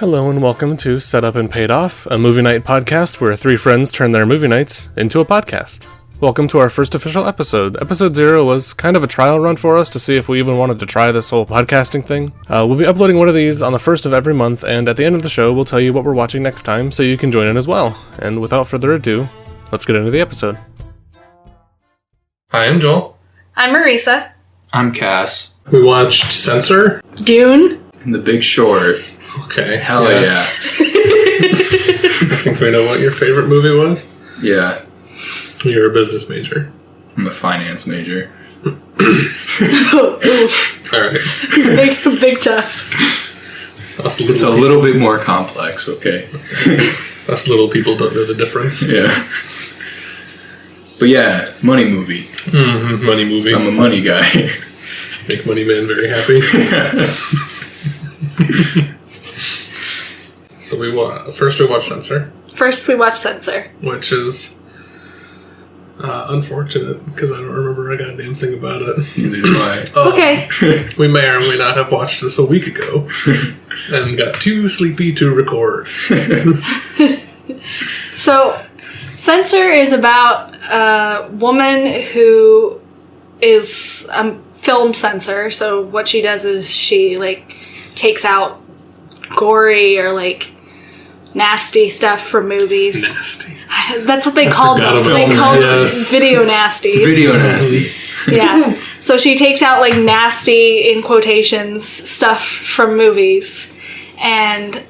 Hello and welcome to Set Up and Paid Off, a movie night podcast where three friends turn their movie nights into a podcast. Welcome to our first official episode. Episode 0 was kind of a trial run for us to see if we even wanted to try this whole podcasting thing. We'll be uploading one of these on the first of every month, and at the end of the show, we'll tell you what we're watching next time so you can join in as well. And without further ado, let's get into the episode. Hi, I'm Joel. I'm Marisa. I'm Cass. We watched Censor. Dune. And The Big Short. Okay. Hell yeah. I think we know what your favorite movie was. Yeah. You're a business major. I'm a finance major. Alright. Big tough. It's a little bit more complex, okay? Us little people don't know the difference. Yeah. But yeah, money movie. Mm-hmm. Money movie. I'm a money guy. Make Money Man very happy. So first we watched Censor. First we watched Censor. Which is unfortunate, because I don't remember a goddamn thing about it. Neither do I. Okay. We may or may not have watched this a week ago. And got too sleepy to record. So, Censor is about a woman who is a film censor. So what she does is she, takes out gory or, nasty stuff from movies. Nasty. That's what they called them. They called video nasty. Video nasty. Yeah. So she takes out, nasty, in quotations, stuff from movies. And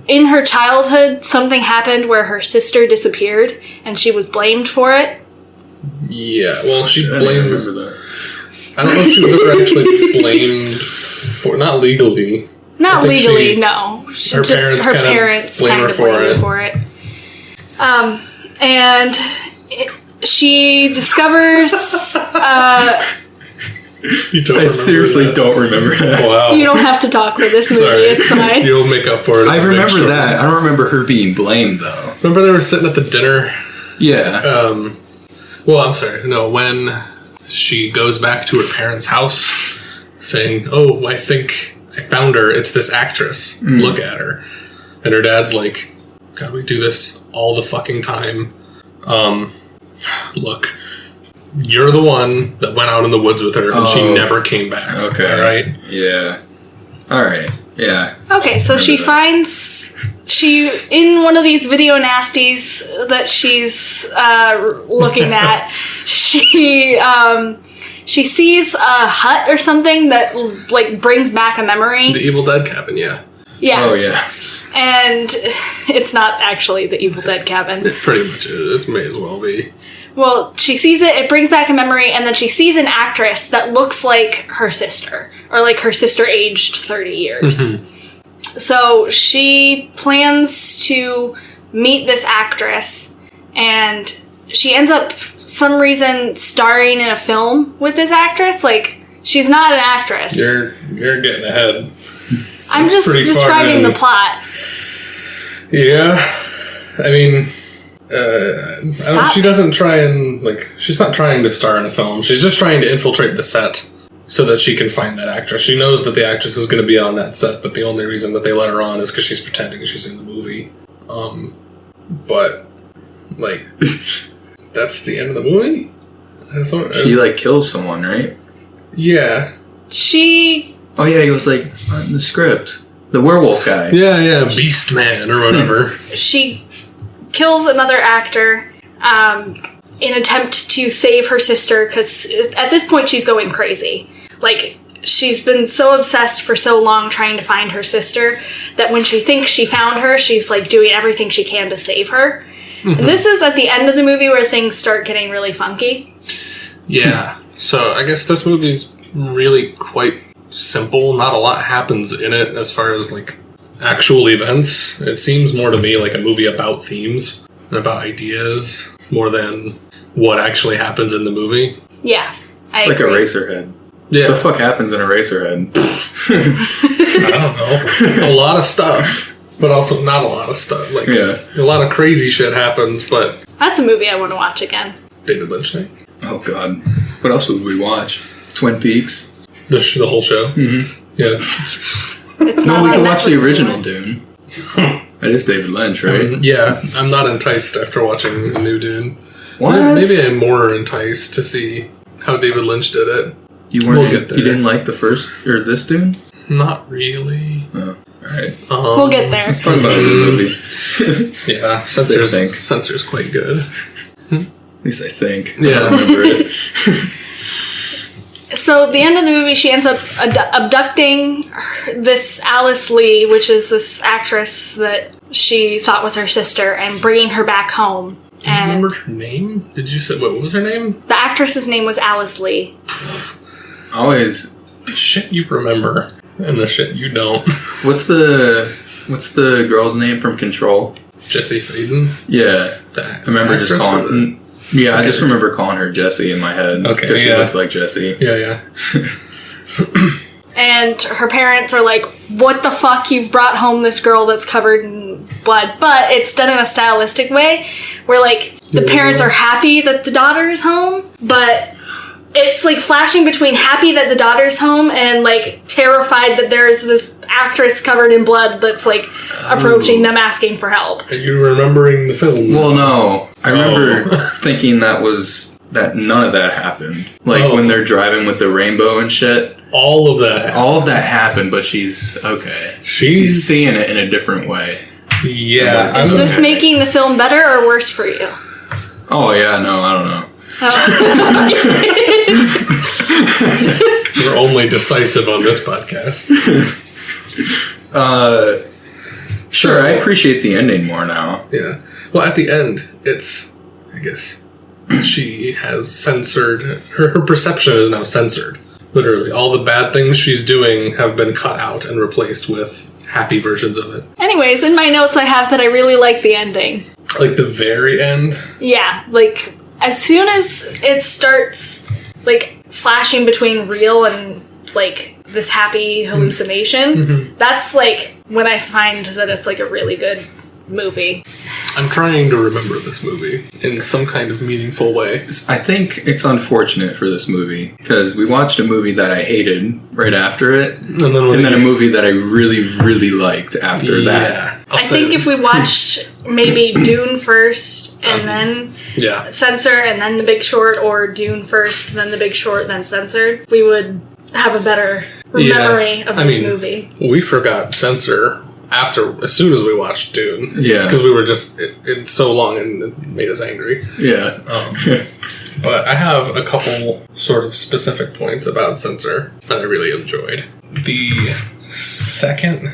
in her childhood, something happened where her sister disappeared, and she was blamed for it. Yeah, well, she I blamed... remember that. I don't know if she was ever actually blamed for... Not legally. Not legally, no. Her parents blame her for it. And she discovers... I seriously don't remember that. Wow. You don't have to talk for this movie, it's fine. You'll make up for it. I remember that. I don't remember her being blamed, though. Remember they were sitting at the dinner? Yeah. Well, I'm sorry. No, when she goes back to her parents' house saying, "Oh, I think I found her. It's this actress. Look at her." And her dad's like, "God, we do this all the fucking time. Look, you're the one that went out in the woods with her, and she never came back." Okay. All right? Yeah. All right. Yeah. Okay, so she finds... in one of these video nasties that she's looking at, she sees a hut or something that brings back a memory. The Evil Dead cabin, yeah. Yeah. Oh, yeah. And it's not actually the Evil Dead cabin. It pretty much is. It may as well be. Well, she sees it, it brings back a memory, and then she sees an actress that looks like her sister. Or her sister aged 30 years. Mm-hmm. So she plans to meet this actress, and she ends up, some reason, starring in a film with this actress. She's not an actress. You're getting ahead. I'm just describing the plot. Yeah. I mean, she doesn't try and, she's not trying to star in a film. She's just trying to infiltrate the set so that she can find that actress. She knows that the actress is going to be on that set, but the only reason that they let her on is because she's pretending she's in the movie. But, that's the end of the movie? She, kills someone, right? Yeah. Oh, yeah, he was that's not in the script. The werewolf guy. Yeah, Beast Man or whatever. She kills another actor in attempt to save her sister, because at this point she's going crazy. She's been so obsessed for so long trying to find her sister that when she thinks she found her, she's doing everything she can to save her. Mm-hmm. And this is at the end of the movie where things start getting really funky. Yeah. So I guess this movie's really quite simple. Not a lot happens in it as far as actual events. It seems more to me like a movie about themes and about ideas more than what actually happens in the movie. Yeah, I agree. It's like Eraserhead. Yeah. What the fuck happens in Eraserhead? I don't know. A lot of stuff, but also not a lot of stuff. A lot of crazy shit happens, but... That's a movie I want to watch again. David Lynch night. Oh, God. What else would we watch? Twin Peaks? The whole show? Mm-hmm. Yeah. It's No, not we on can watch the Netflix original anymore. Dune. That is David Lynch, right? Yeah, I'm not enticed after watching the new Dune. What? Maybe I'm more enticed to see how David Lynch did it. You weren't. We'll get there. You didn't like the first or this Dune? Not really. Oh, all right. We'll get there. Let's talk about the movie. Yeah, Censor's quite good. At least I think. Yeah. I don't remember it. So at the end of the movie, she ends up abducting this Alice Lee, which is this actress that she thought was her sister, and bringing her back home. Do you remember her name? Did you say what was her name? The actress's name was Alice Lee. Always. The shit you remember and the shit you don't. What's the girl's name from Control? Jesse Faden. Yeah, I remember just calling. Yeah, I just remember calling her Jessie in my head. Okay, because she looks like Jessie. Yeah. And her parents are like, what the fuck, you've brought home this girl that's covered in blood. But it's done in a stylistic way where, like, the parents are happy that the daughter is home, but it's, like, flashing between happy that the daughter's home and, like, terrified that there's this actress covered in blood that's, like, approaching them asking for help. Are you remembering the film? Well, no. I remember thinking that none of that happened. Like, when they're driving with the rainbow and shit. All of that happened. All of that happened, but she's okay. She's seeing it in a different way. Is Yeah. this making the film better or worse for you? Oh, yeah, no, I don't know. We're only decisive on this podcast. Sure, I appreciate the ending more now. Yeah. Well, at the end, it's, I guess, she has censored, her perception is now censored. Literally, all the bad things she's doing have been cut out and replaced with happy versions of it. Anyways, in my notes I have that I really like the ending. Like the very end? Yeah, like, as soon as it starts, like, flashing between real and, like, this happy hallucination, that's, like, when I find that it's, like, a really good movie. I'm trying to remember this movie in some kind of meaningful way. I think it's unfortunate for this movie, because we watched a movie that I hated right after it, and then a movie that I really, really liked after that. I think if we watched maybe Dune first, and then Censor, and then The Big Short, or Dune first, then The Big Short, then Censored, we would have a better memory of this movie. We forgot Censor as soon as we watched Dune. Yeah. Because we were just, it's so long and it made us angry. Yeah. But I have a couple sort of specific points about Censor that I really enjoyed. The second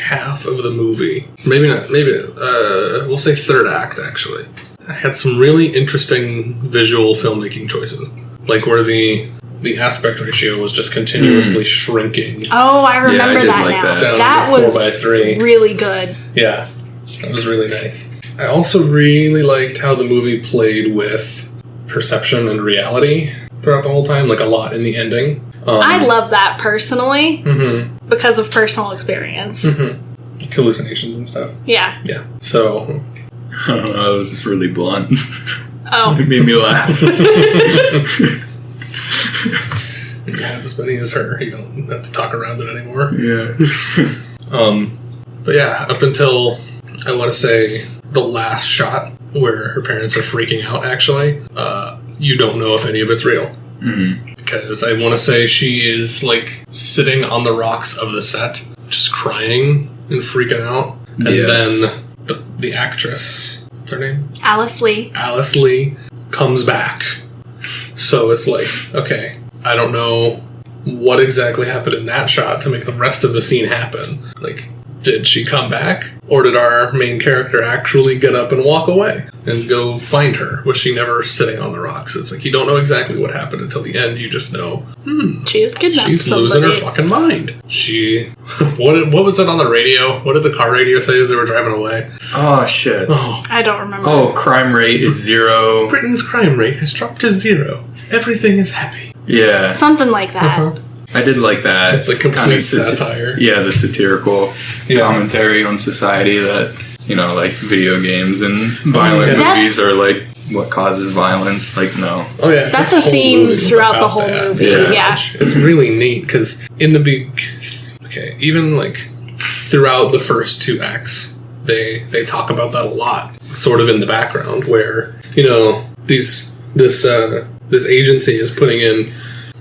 half of the movie, we'll say third act actually, had some really interesting visual filmmaking choices. Like where the aspect ratio was just continuously shrinking. Oh, I remember that like now. That was 4:3. really good. Yeah, that was really nice. I also really liked how the movie played with perception and reality throughout the whole time, like a lot in the ending. I love that personally because of personal experience. Hallucinations and stuff. Yeah. Yeah. So, I don't know, it was just really blunt. Oh. It made me laugh. you have as many as her. You don't have to talk around it anymore. Yeah. But yeah, up until, I want to say, the last shot where her parents are freaking out, actually, you don't know if any of it's real. Because I want to say she is, like, sitting on the rocks of the set, just crying and freaking out. And then the actress, what's her name? Alice Lee. Alice Lee comes back. So it's like, okay, I don't know what exactly happened in that shot to make the rest of the scene happen. Like, did she come back? Or did our main character actually get up and walk away and go find her? Was she never sitting on the rocks? It's like, you don't know exactly what happened until the end. You just know, she was kidnapped. She's losing her fucking mind. What was it on the radio? What did the car radio say as they were driving away? Oh, shit. I don't remember. Oh, crime rate is 0. Britain's crime rate has dropped to 0. Everything is happy. Yeah. Something like that. I did like that. It's like complete satire. Yeah, the satirical commentary on society that, you know, like video games and violent movies are like what causes violence. Like, no. Oh, yeah. That's a theme throughout the whole movie. Yeah. It's really neat because in the okay, even like throughout the first 2 acts, they talk about that a lot, sort of in the background, where, you know, this agency is putting in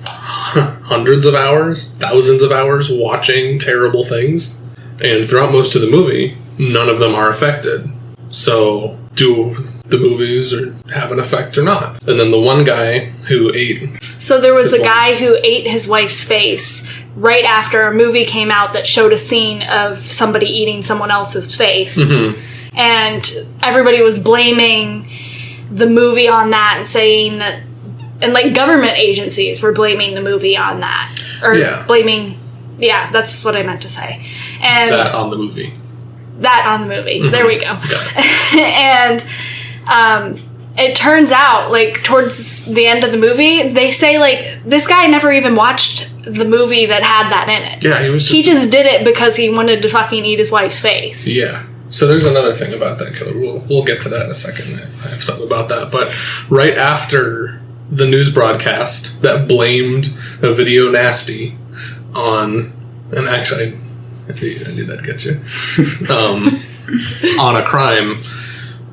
hundreds of hours, thousands of hours watching terrible things, and throughout most of the movie, none of them are affected. So, do the movies have an effect or not? And then the one guy who ate... So there was a guy who ate his wife's face right after a movie came out that showed a scene of somebody eating someone else's face. Mm-hmm. And everybody was blaming the movie on that and saying that... And, like, government agencies were blaming the movie on that. Or blaming... Yeah, that's what I meant to say. And that on the movie. That on the movie. Mm-hmm. There we go. Yeah. And it turns out, like, towards the end of the movie, they say, like, this guy never even watched the movie that had that in it. Yeah, he just did it because he wanted to fucking eat his wife's face. Yeah. So there's another thing about that killer. We'll get to that in a second. I have something about that. But right after the news broadcast that blamed a video nasty on... And actually... I knew that'd get you. On a crime,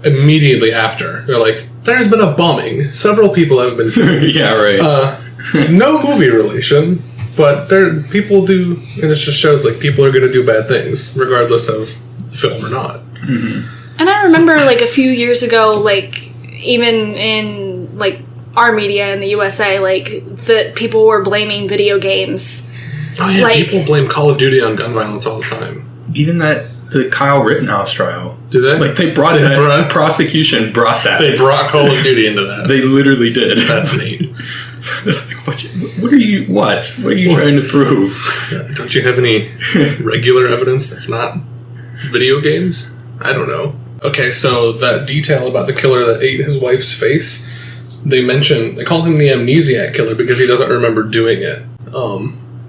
immediately after, they're like, there's been a bombing. Several people have been killed. Yeah, right. No movie relation, but people do, and it just shows, like, people are going to do bad things, regardless of film or not. Mm-hmm. And I remember, like, a few years ago, like, even in, like, our media in the USA, like, that people were blaming video games. Oh, yeah, like, people blame Call of Duty on gun violence all the time. Even the Kyle Rittenhouse trial. Do they? Like, they brought prosecution brought that. They brought Call of Duty into that. They literally did. That's neat. Like, what are you trying to prove? Yeah, don't you have any regular evidence that's not video games? I don't know. Okay, so that detail about the killer that ate his wife's face, they call him the amnesiac killer because he doesn't remember doing it.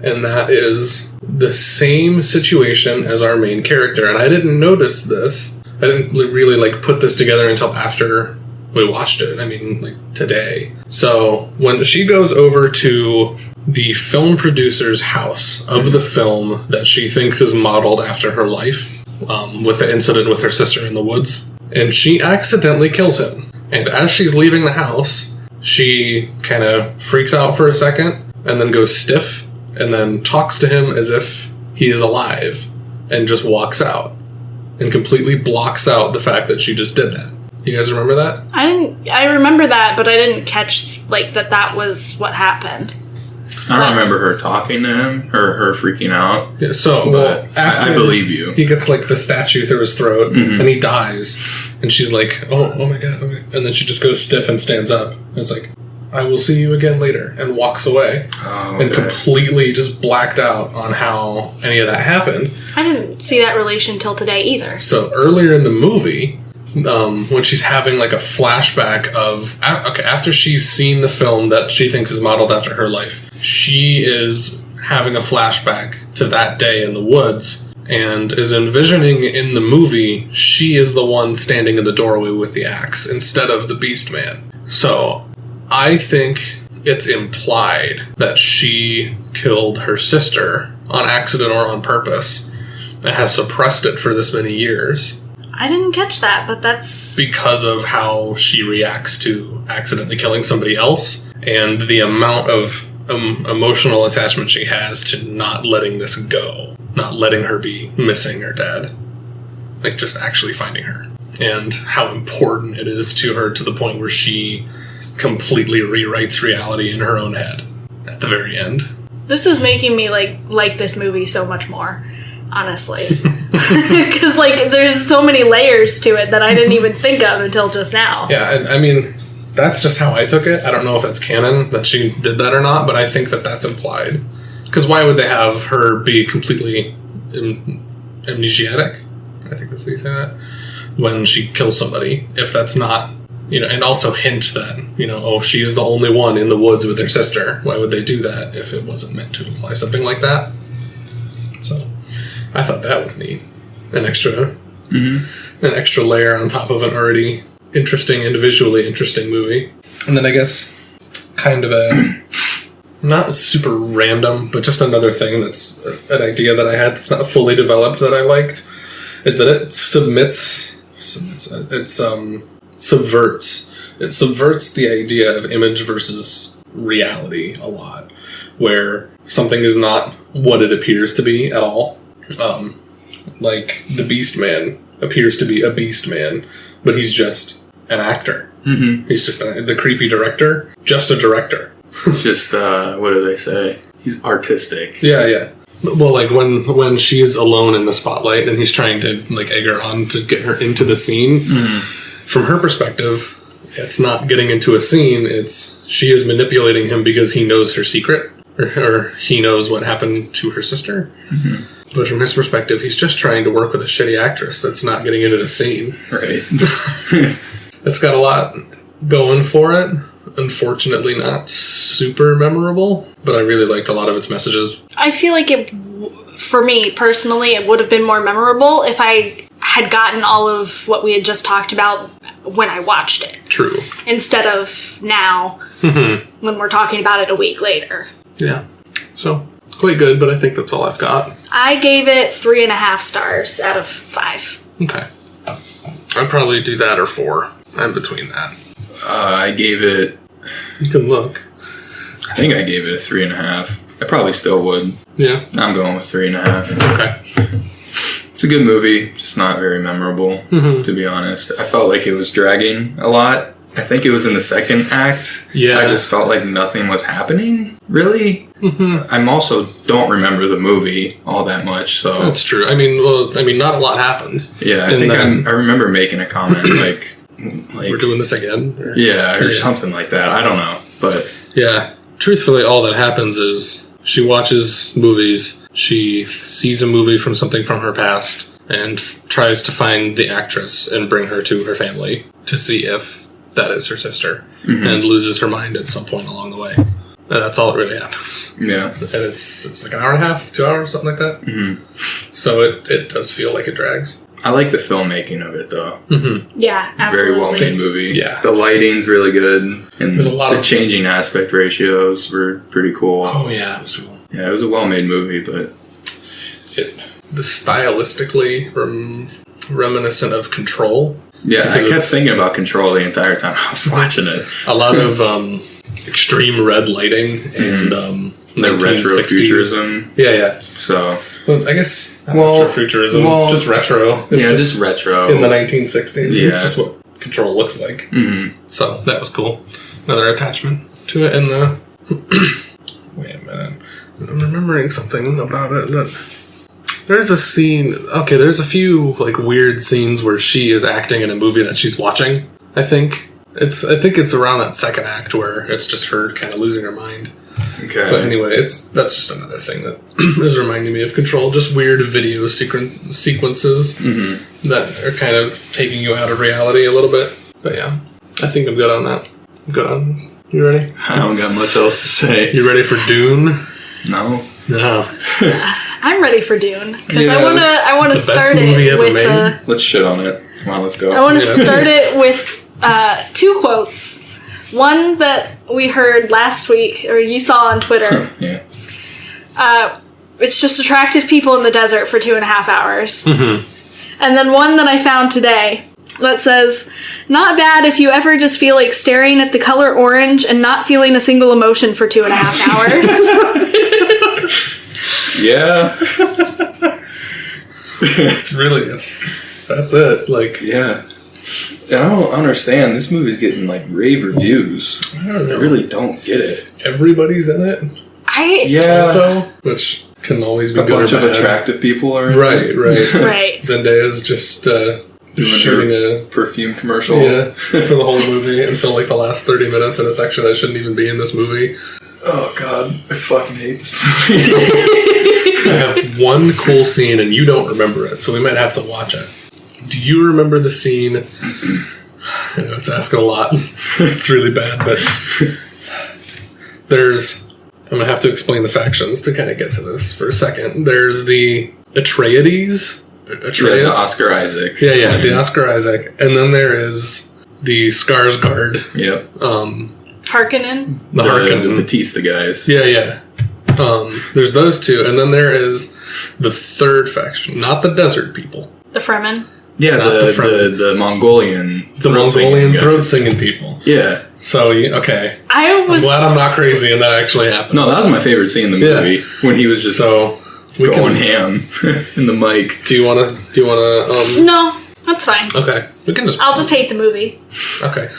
And that is the same situation as our main character. And I didn't notice this. I didn't really, like, put this together until after we watched it. I mean, like, today. So, when she goes over to the film producer's house of the film that she thinks is modeled after her life, with the incident with her sister in the woods, and she accidentally kills him. And as she's leaving the house, she kind of freaks out for a second, and then goes stiff, and then talks to him as if he is alive, and just walks out, and completely blocks out the fact that she just did that. You guys remember that? I remember that, but I didn't catch, like, that was what happened. I don't remember her talking to him, or her freaking out. Yeah, so, after I believe you. He gets, like, the statue through his throat, and he dies, and she's like, oh my god, and then she just goes stiff and stands up, and it's like, I will see you again later, and walks away. Oh, okay. And completely just blacked out on how any of that happened. I didn't see that relation till today either. So earlier in the movie, when she's having, like, a flashback of... Okay, after she's seen the film that she thinks is modeled after her life, she is having a flashback to that day in the woods, and is envisioning in the movie she is the one standing in the doorway with the axe, instead of the Beast Man. So... I think it's implied that she killed her sister on accident or on purpose and has suppressed it for this many years. I didn't catch that, but that's... Because of how she reacts to accidentally killing somebody else and the amount of emotional attachment she has to not letting this go. Not letting her be missing or dead. Like, just actually finding her. And how important it is to her to the point where she... completely rewrites reality in her own head at the very end. This is making me like this movie so much more, honestly. Because, like, there's so many layers to it that I didn't even think of until just now. Yeah, and I mean, that's just how I took it. I don't know if it's canon that she did that or not, but I think that that's implied. Because why would they have her be completely amnesiac? I think that's how you say that. When she kills somebody, if that's not... You know, and also hint that, you know, oh, she's the only one in the woods with her sister. Why would they do that if it wasn't meant to imply something like that? So, I thought that was neat. An extra layer on top of an already interesting and visually interesting movie. And then I guess kind of a not super random, but just another thing that's an idea that I had that's not fully developed that I liked, is that it subverts the idea of image versus reality a lot, where something is not what it appears to be at all. Like the Beast Man appears to be a Beast Man, but he's just an actor. Mm-hmm. He's just the creepy director, just a director. It's just, what do they say? He's artistic. Yeah. Well, like when she's alone in the spotlight and he's trying to like egg her on to get her into the scene, from her perspective, it's not getting into a scene, it's she is manipulating him because he knows her secret, or he knows what happened to her sister. Mm-hmm. But from his perspective, he's just trying to work with a shitty actress that's not getting into the scene. Right. It's got a lot going for it. Unfortunately, not super memorable, but I really liked a lot of its messages. I feel like for me personally, it would have been more memorable if I had gotten all of what we had just talked about when I watched it. True. Instead of now, when we're talking about it a week later. Yeah. So, it's quite good, but I think that's all I've got. I gave it 3.5 stars out of 5. Okay. I'd probably do that or 4. I'm between that. I gave it... You can look. I think I gave it a 3.5. I probably still would. Yeah. I'm going with 3.5. Okay. It's a good movie, just not very memorable, to be honest. I felt like it was dragging a lot. I think it was in the second act. Yeah. I just felt like nothing was happening, really. I also don't remember the movie all that much, so... That's true. I mean, not a lot happened. Yeah, I think I remember making a comment, like we're doing this again? Or something like that. I don't know, but... Yeah. Truthfully, all that happens is she watches movies, she sees a movie from something from her past, and tries to find the actress and bring her to her family to see if that is her sister, and loses her mind at some point along the way. And that's all that really happens. Yeah. And it's like an hour and a half, 2 hours, something like that. Mm-hmm. So it does feel like it drags. I like the filmmaking of it, though. Mm-hmm. Yeah, absolutely. Very well-made movie. Yeah. The lighting's really good. And there's a lot of changing aspect ratios were pretty cool. Oh, yeah. It was cool. Yeah, it was a well-made movie, but... The stylistically reminiscent of Control. Yeah, I kept thinking about Control the entire time I was watching it. A lot of extreme red lighting and the retrofuturism. Yeah. So... Well, I guess retrofuturism, just retro. It's just retro. In the 1960s. Yeah. It's just what Control looks like. Mm-hmm. So that was cool. Another attachment to it in the... Wait a minute. I'm remembering something about it that... There's a scene... Okay, there's a few like weird scenes where she is acting in a movie that she's watching, I think. I think it's around that second act where it's just her kind of losing her mind. Okay. But anyway, that's just another thing that is reminding me of Control. Just weird video sequences that are kind of taking you out of reality a little bit. But yeah, I think I'm good on that. You ready? I don't got much else to say. You ready for Dune? No. I'm ready for Dune because I want to start it with. Let's shit on it. Come on, let's go. I want to start it with 2 quotes. One that we heard last week, or you saw on Twitter. Yeah. It's just attractive people in the desert for 2.5 hours. Mm-hmm. And then one that I found today that says, not bad if you ever just feel like staring at the color orange and not feeling a single emotion for 2.5 hours. Yeah. It's really, that's it. Like, yeah. And I don't understand. This movie's getting like rave reviews. I don't know. I really don't get it. Everybody's in it. Also, which can always be a good bunch or of bad. attractive people are in it. Right. Right. Zendaya's just shooting a perfume commercial. Yeah, for the whole movie until like the last 30 minutes in a section that shouldn't even be in this movie. Oh god, I fucking hate this movie. I have one cool scene and you don't remember it, so we might have to watch it. Do you remember the scene? I know it's asking a lot. It's really bad, but I'm going to have to explain the factions to kind of get to this for a second. There's the Atreides. Yeah, the Oscar Isaac. Yeah, the Oscar Isaac. And then there is the Skarsgård. Yep. Harkonnen? The Harkonnen. The Batista guys. Yeah. There's those two, and then there is the third faction, not the desert people. The Fremen? Yeah, the Mongolian. The Mongolian throat-singing people. Yeah. So, okay. I'm glad I'm not crazy and that actually happened. No, that was my favorite scene in the movie. When he was just going ham in the mic. Do you wanna No, that's fine. Okay. I'll just hate the movie. Okay.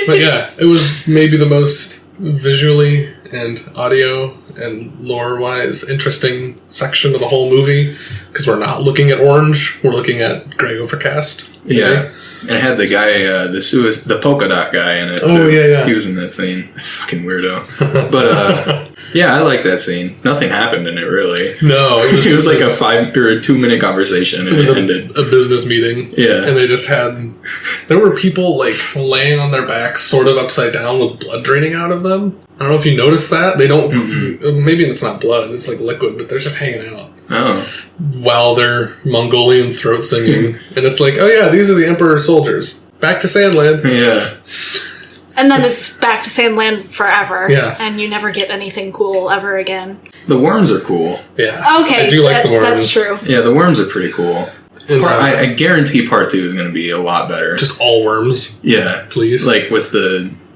But yeah, it was maybe the most visually and audio and lore-wise interesting section of the whole movie, because we're not looking at orange, we're looking at gray overcast. Yeah. And it had the guy, the polka dot guy in it, too. Oh, yeah. He was in that scene. Fucking weirdo. But, yeah, I like that scene. Nothing happened in it, really. No, it was it was like a 5 or a 2-minute conversation, and it ended. A business meeting. Yeah. And they just there were people, like, laying on their backs, sort of upside down with blood draining out of them. I don't know if you noticed that. They don't, maybe it's not blood, it's like liquid, but they're just hanging out. Oh. While they're Mongolian throat singing. And it's like, oh yeah, these are the Emperor's soldiers. Back to Sandland. Yeah. And then it's back to Sandland forever. Yeah. And you never get anything cool ever again. The worms are cool. Yeah. Okay. I do like the worms. That's true. Yeah, the worms are pretty cool. I guarantee part 2 is going to be a lot better. Just all worms. Yeah. Please. Like with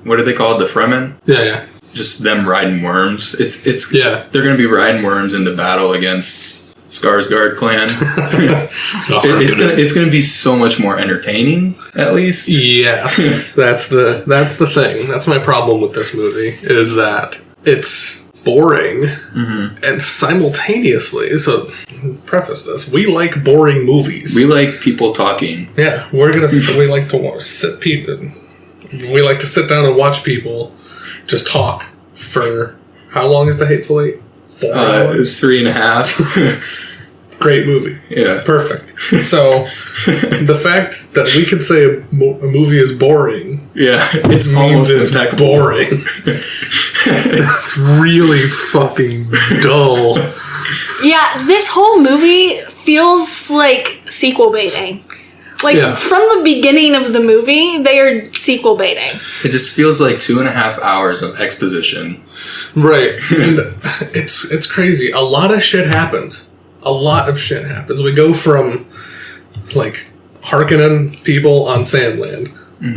what are they called? The Fremen? Yeah. Just them riding worms. It's yeah. They're going to be riding worms into battle against Skarsgård clan. It's going to be so much more entertaining, at least. Yes. That's the thing. That's my problem with this movie, is that it's boring and simultaneously, so preface this, we like boring movies. We like people talking. Yeah, we like to sit down and watch people just talk for, how long is the Hateful Eight? 4 hours? It was 3.5. Great movie. Yeah. Perfect. So, the fact that we could say a movie is boring, it means it's boring. It's really fucking dull. Yeah, this whole movie feels like sequel baiting. From the beginning of the movie, they are sequel baiting. It just feels like 2.5 hours of exposition. Right. And it's crazy. A lot of shit happens. We go from, like, Harkonnen people on Sandland.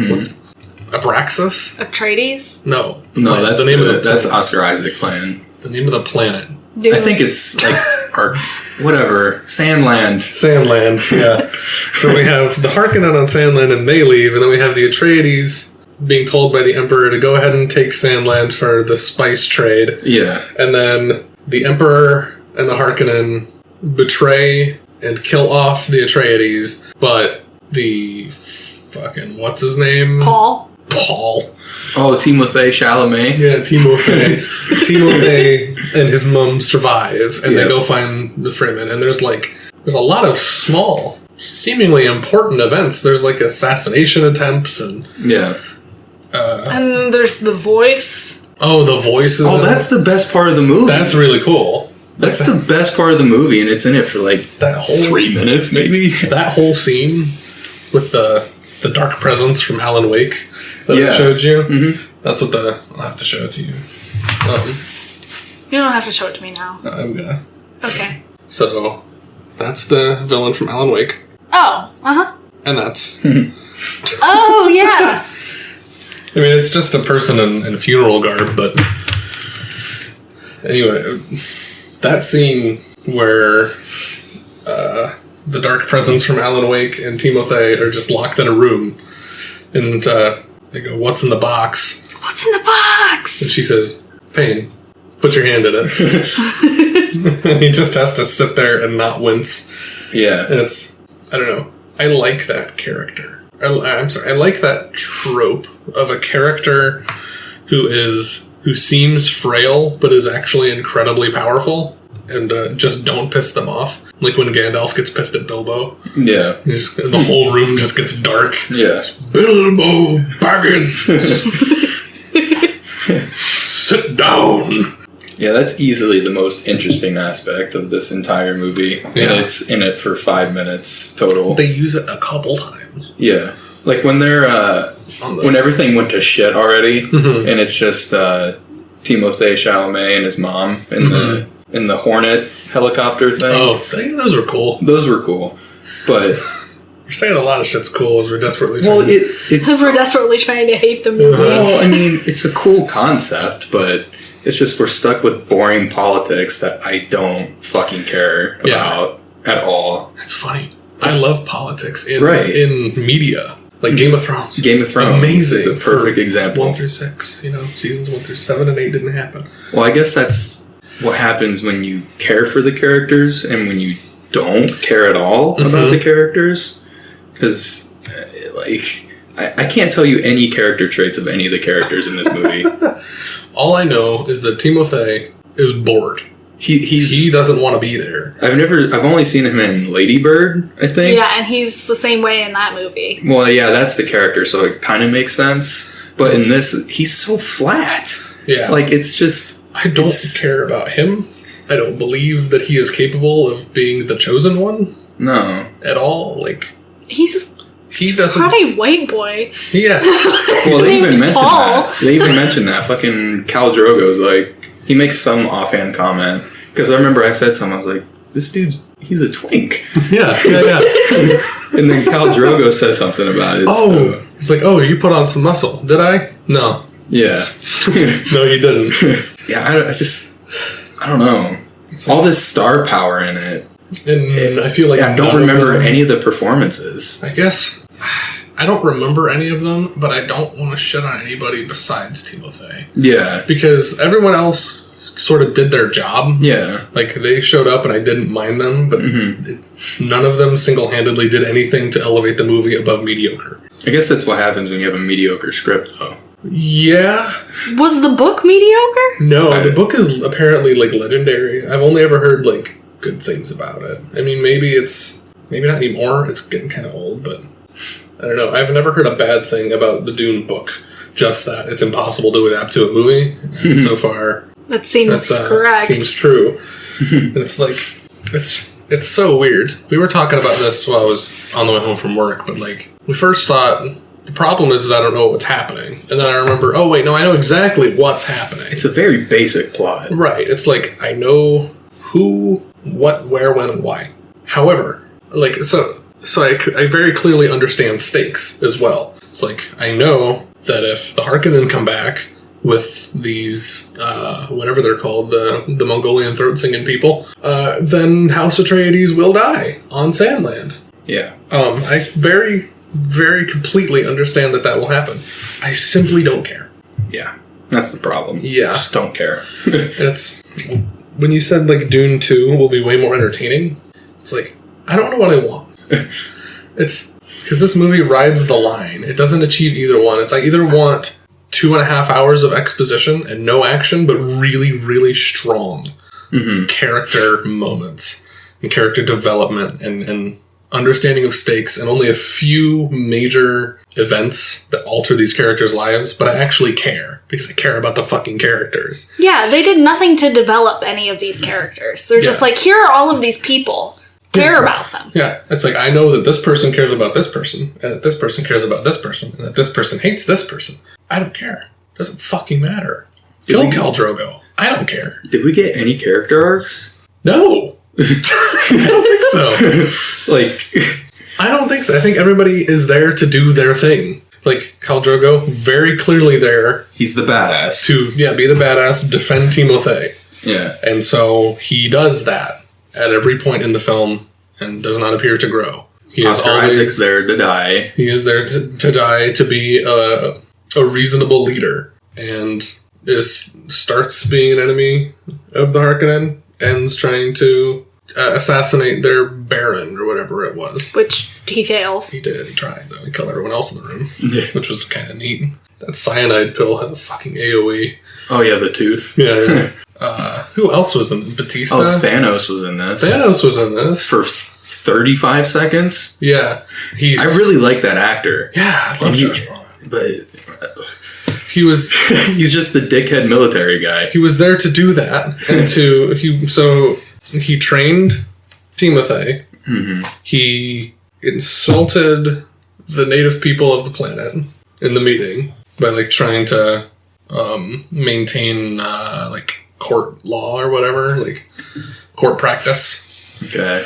What's Abraxas? Atreides? No, that's the name of that's Oscar Isaac plan. The name of the planet. Dune. I think it's like whatever. Sandland, yeah. So we have the Harkonnen on Sandland and they leave, and then we have the Atreides being told by the Emperor to go ahead and take Sandland for the spice trade. Yeah. And then the Emperor and the Harkonnen betray and kill off the Atreides, but the fucking, what's his name? Paul. Oh, Timothée Chalamet. Yeah, Timothée. Timothée and his mum survive, and they go find the Fremen, and there's a lot of small, seemingly important events. There's like assassination attempts and and there's the voice. Oh, the voice is that's the best part of the movie. That's really cool. That's the best part of the movie, and it's in it for like that whole 3 minutes, maybe. That whole scene with the dark presence from Alan Wake that I showed you. That's what I'll have to show it to you. You don't have to show it to me now. I'm gonna. Okay. So, that's the villain from Alan Wake. Oh, And that's... Oh, yeah! I mean, it's just a person in funeral garb, but... Anyway, that scene where the dark presence from Alan Wake and Timothée are just locked in a room, and they go, "What's in the box?" What's in the box? And she says, "Pain. Put your hand in it." And he just has to sit there and not wince. Yeah. And it's, I don't know, I like that character. I like that trope of a character who seems frail, but is actually incredibly powerful, and just don't piss them off. Like when Gandalf gets pissed at Bilbo. Yeah. The whole room just gets dark. Yeah. Bilbo Baggins! Sit down! Yeah, that's easily the most interesting aspect of this entire movie. Yeah. And it's in it for 5 minutes total. They use it a couple times. Yeah. Like when they're when everything went to shit already, and it's just Timothée Chalamet and his mom in the Hornet helicopter thing. Oh, I think those were cool. Those were cool, but we're saying a lot of shit's cool as we're desperately trying because we're desperately trying to hate the movie. Well, I mean, it's a cool concept, but it's just we're stuck with boring politics that I don't fucking care about at all. That's funny. I love politics in media. Like Game of Thrones. Game of Thrones amazing is a perfect example. 1 through 6, seasons 1 through 7 and 8 didn't happen. Well, I guess that's what happens when you care for the characters and when you don't care at all about the characters. Because, I can't tell you any character traits of any of the characters in this movie. All I know is that Timothée is bored. He doesn't want to be there. I've only seen him in Lady Bird, I think. Yeah, and he's the same way in that movie. Well, yeah, that's the character, so it kind of makes sense. But in this, he's so flat. Yeah. Like, it's just... I don't care about him. I don't believe that he is capable of being the chosen one. No. At all. Like... He's probably a white boy. Yeah. Well, they even mentioned that. They even mentioned that. Fucking Khal Drogo's like... He makes some offhand comment. Because I remember I said something, I was like, this he's a twink. Yeah. And then Khal Drogo says something about it. Oh, so. He's like, you put on some muscle. Did I? No. Yeah. No, you didn't. Yeah, I don't know. All this star power in it. And I feel like I don't remember any of the performances. I guess I don't remember any of them, but I don't want to shit on anybody besides Timothée. Yeah. Because everyone else sort of did their job. Yeah. Like, they showed up and I didn't mind them, but none of them single-handedly did anything to elevate the movie above mediocre. I guess that's what happens when you have a mediocre script, though. Yeah. Was the book mediocre? No, the book is apparently, legendary. I've only ever heard, good things about it. I mean, maybe not anymore. It's getting kind of old, but I don't know. I've never heard a bad thing about the Dune book. Just that it's impossible to adapt to a movie. And so far, that seems correct. Seems true. And it's it's so weird. We were talking about this while I was on the way home from work, but we first thought the problem is I don't know what's happening, and then I remember, oh wait, no, I know exactly what's happening. It's a very basic plot, right? It's I know who, what, where, when, and why. However, so I very clearly understand stakes as well. It's I know that if the Harkonnen come back with these, whatever they're called, the Mongolian throat-singing people, then House Atreides will die on Sandland. Yeah. I very, very completely understand that will happen. I simply don't care. Yeah. That's the problem. Yeah. Just don't care. It's... When you said, Dune 2 will be way more entertaining, it's I don't know what I want. It's... Because this movie rides the line. It doesn't achieve either one. It's I either want 2.5 hours of exposition and no action, but really, really strong character moments and character development and understanding of stakes and only a few major events that alter these characters' lives, but I actually care because I care about the fucking characters. Yeah, they did nothing to develop any of these characters. They're just here are all of these people. Care about them. Yeah, it's I know that this person cares about this person, and that this person cares about this person, and that this person hates this person. I don't care. It doesn't fucking matter. Kill Khal Drogo. I don't care. Did we get any character arcs? No. I don't think so. I don't think so. I think everybody is there to do their thing. Khal Drogo, very clearly there. He's the badass. To, be the badass, defend Timothée. Yeah. And so he does that at every point in the film and does not appear to grow. Oscar Isaac's there to die. He is there to die, to be a reasonable leader. And starts being an enemy of the Harkonnen, ends trying to assassinate their Baron or whatever it was. Which he fails. He did. He tried, though. He killed everyone else in the room, which was kind of neat. That cyanide pill had a fucking AoE. Oh, yeah, the tooth. Yeah. Who else was in this? Batista? Oh, Thanos was in this. Thanos was in this. For 35 seconds? Yeah. I really like that actor. Yeah, I love Josh Brolin. But... He's just the dickhead military guy. He was there to do that. And he trained Timothée. Mm-hmm. He insulted the native people of the planet in the meeting by, like, trying to maintain, like, court law or whatever, like, court practice. Okay.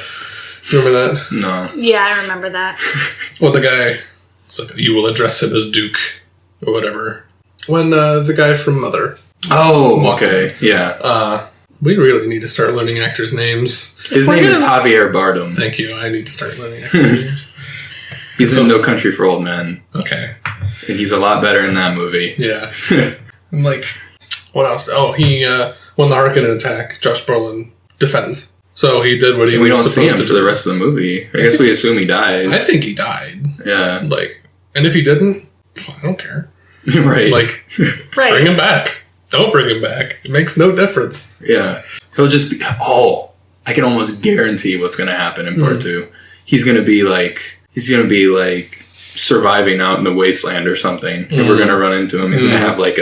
Remember that? No. Yeah, I remember that. Well, the guy, it's like, you will address him as Duke, or whatever. When the guy from Mother. Oh, okay. Yeah. We really need to start learning actors' names. His name is Javier Bardem. Thank you. I need to start learning actors' names. He's in No Country for Old Men. Okay. And he's a lot better in that movie. Yeah. And, like, what else? Oh, he, when the Harkonnen attack, Josh Brolin defends. So he did what he was supposed to do. We don't see him for the rest of the movie. I guess we assume he dies. I think he died. Yeah. Like, and if he didn't, I don't care. Right. Like, bring him back. Don't bring him back. It makes no difference. Yeah. He'll just be... Oh, I can almost guarantee what's going to happen in part 2. He's going to be like... surviving out in the wasteland or something. And we're going to run into him. He's going to have like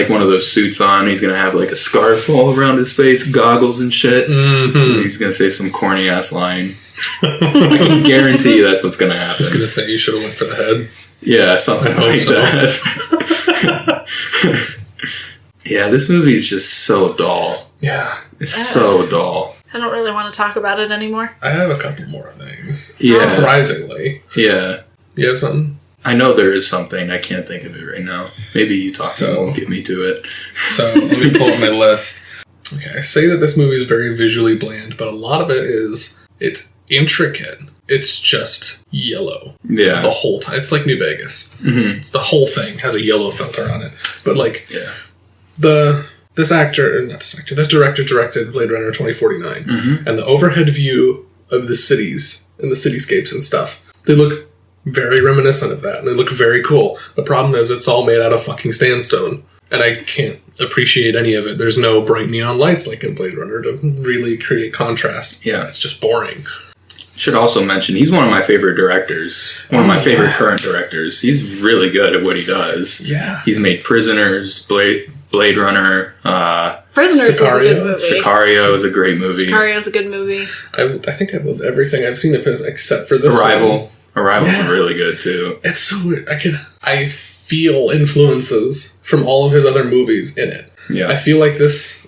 one of those suits on. He's going to have like a scarf all around his face, goggles and shit. And he's going to say some corny ass line. I can guarantee you that's what's going to happen. I was going to say you should have went for the head. Yeah, something like that. Yeah, this movie's just so dull. Yeah. It's so dull. I don't really want to talk about it anymore. I have a couple more things. Yeah. Surprisingly. Yeah. You have something? I know there is something. I can't think of it right now. Maybe you talk and won't get me to it. So, let me pull up my list. Okay, I say that this movie is very visually bland, but a lot of it is, it's intricate. It's just yellow. Yeah. The whole time. It's like New Vegas. Mm-hmm. It's the whole thing has a yellow filter on it. But, like, this director directed Blade Runner 2049. And the overhead view of the cities and the cityscapes and stuff, they look very reminiscent of that, and they look very cool. The problem is it's all made out of fucking sandstone, and I can't appreciate any of it. There's no bright neon lights like in Blade Runner to really create contrast. Yeah. It's just boring. Should also mention, he's one of my favorite directors. One of my favorite current directors. He's really good at what he does. Yeah. He's made Prisoners, Blade Runner, Prisoners is a good movie. Sicario is a great movie. Sicario is a good movie. I think I've loved everything I've seen of his except for this Arrival's really good too. It's so weird. I feel influences from all of his other movies in it. Yeah. I feel like this,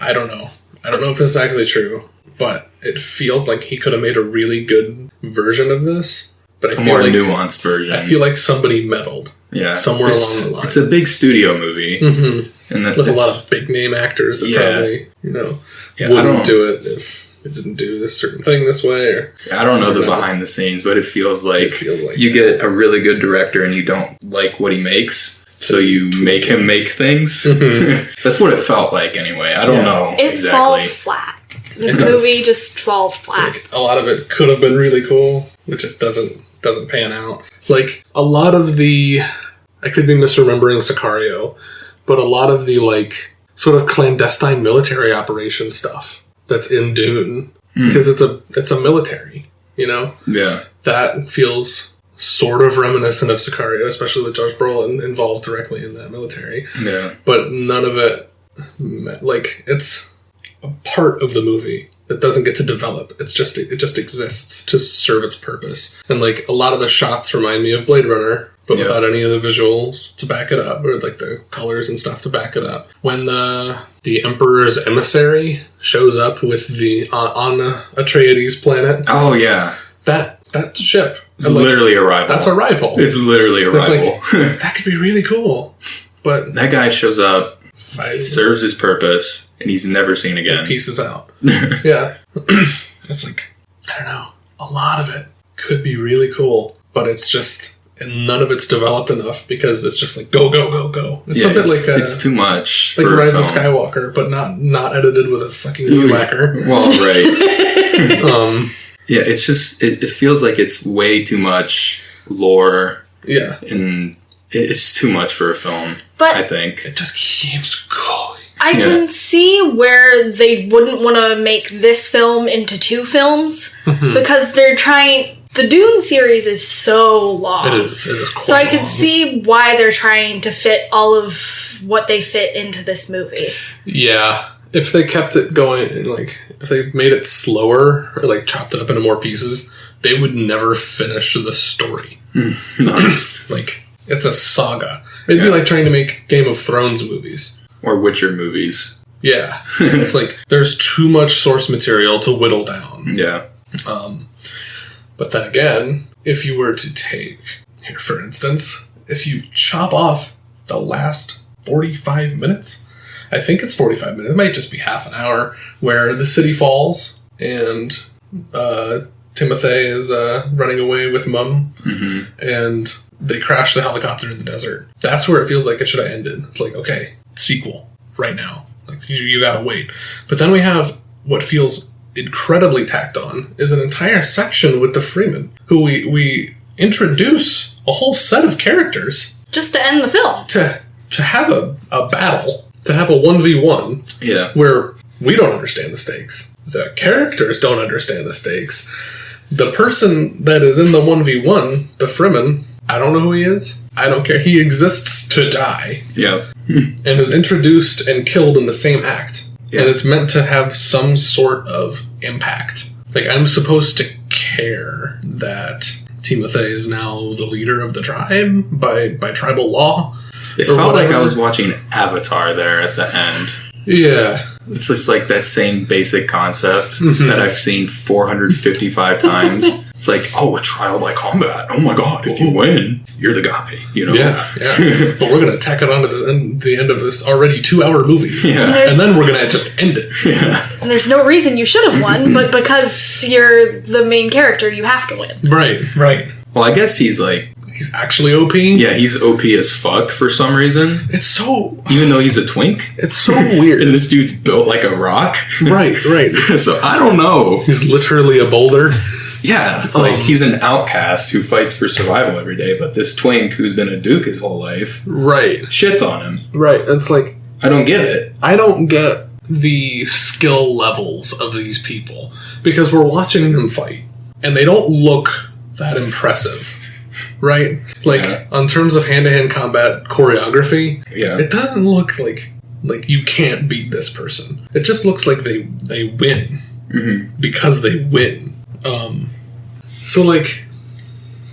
I don't know if this is actually true, but it feels like he could have made a really good version of this. But I feel more like nuanced version. I feel like somebody meddled. Yeah. Somewhere along the line. It's a big studio movie. Mm-hmm. And with a lot of big name actors that probably, wouldn't do it if it didn't do this certain thing this way. Or I don't know the behind the scenes, but it feels like you get a really good director and you don't like what he makes, so you make him make things. That's what it felt like anyway. I don't know It exactly. falls flat. This movie just falls flat. Like, a lot of it could have been really cool. It just doesn't pan out. Like, a lot of the... I could be misremembering Sicario, but a lot of the, like, sort of clandestine military operation stuff that's in Dune, because it's a military, you know? Yeah. That feels sort of reminiscent of Sicario, especially with Josh Brolin involved directly in that military. Yeah. But none of it... Like, it's a part of the movie that doesn't get to develop. It just exists to serve its purpose. And, like, a lot of the shots remind me of Blade Runner, but without any of the visuals to back it up, or, like, the colors and stuff to back it up. When the Emperor's emissary shows up with on Atreides' planet. Oh, yeah. That ship. It's literally Arrival. That's Arrival. It's literally Arrival. It's like, that could be really cool. But that guy shows up, serves his purpose, and he's never seen again. Pieces out. Yeah. It's like, I don't know. A lot of it could be really cool, but it's just, and none of it's developed enough because it's just like, go, go, go, go. It's a bit like it's too much. Like Rise of Skywalker, but not edited with a fucking weed whacker. Well, right. Yeah, it's just, it feels like it's way too much lore. Yeah. And it's too much for a film, but I think. It just keeps going. I can see where they wouldn't want to make this film into two films because they're trying... The Dune series is so long. It is quite so I can see why they're trying to fit all of what they fit into this movie. Yeah. If they kept it going, like, if they made it slower or like chopped it up into more pieces, they would never finish the story. No. Like, it's a saga. It'd be like trying to make Game of Thrones movies. Or Witcher movies. Yeah. It's like, there's too much source material to whittle down. Yeah. But then again, if you were to take, here for instance, if you chop off the last 45 minutes, I think it's 45 minutes, it might just be half an hour, where the city falls and Timothée is running away with Mum, and they crash the helicopter in the desert. That's where it feels like it should have ended. It's like, okay, sequel, right now. Like, you gotta wait. But then we have what feels incredibly tacked on is an entire section with the Freeman, who we introduce a whole set of characters Just to end the film. to have a battle, to have a 1v1 Yeah. where we don't understand the stakes. The characters don't understand the stakes. The person that is in the 1v1, the Freeman, I don't know who he is. I don't care. He exists to die. Yeah. And is introduced and killed in the same act. Yeah. And it's meant to have some sort of impact. Like, I'm supposed to care that Timothée is now the leader of the tribe by tribal law. It felt like I was watching Avatar there at the end. Yeah. It's just like that same basic concept that I've seen 455 times. It's like, oh, a trial by combat. Oh my god, if you win, you're the guy, you know? Yeah. But we're going to tack it on to the end of this already 2-hour movie. Yeah. And then we're going to just end it. Yeah. And there's no reason you should have won, but because you're the main character, you have to win. Right. Well, I guess he's actually OP. Yeah, he's OP as fuck for some reason. It's so... Even though he's a twink. It's so weird. And this dude's built like a rock. Right. So I don't know. He's literally a boulder. Yeah, like he's an outcast who fights for survival every day, but this twink who's been a duke his whole life, shits on him. Right, it's like... I don't get it. I don't get the skill levels of these people, because we're watching them fight, and they don't look that impressive, right? Like, on terms of hand-to-hand combat choreography, it doesn't look like you can't beat this person. It just looks like they win, because they win. So, like,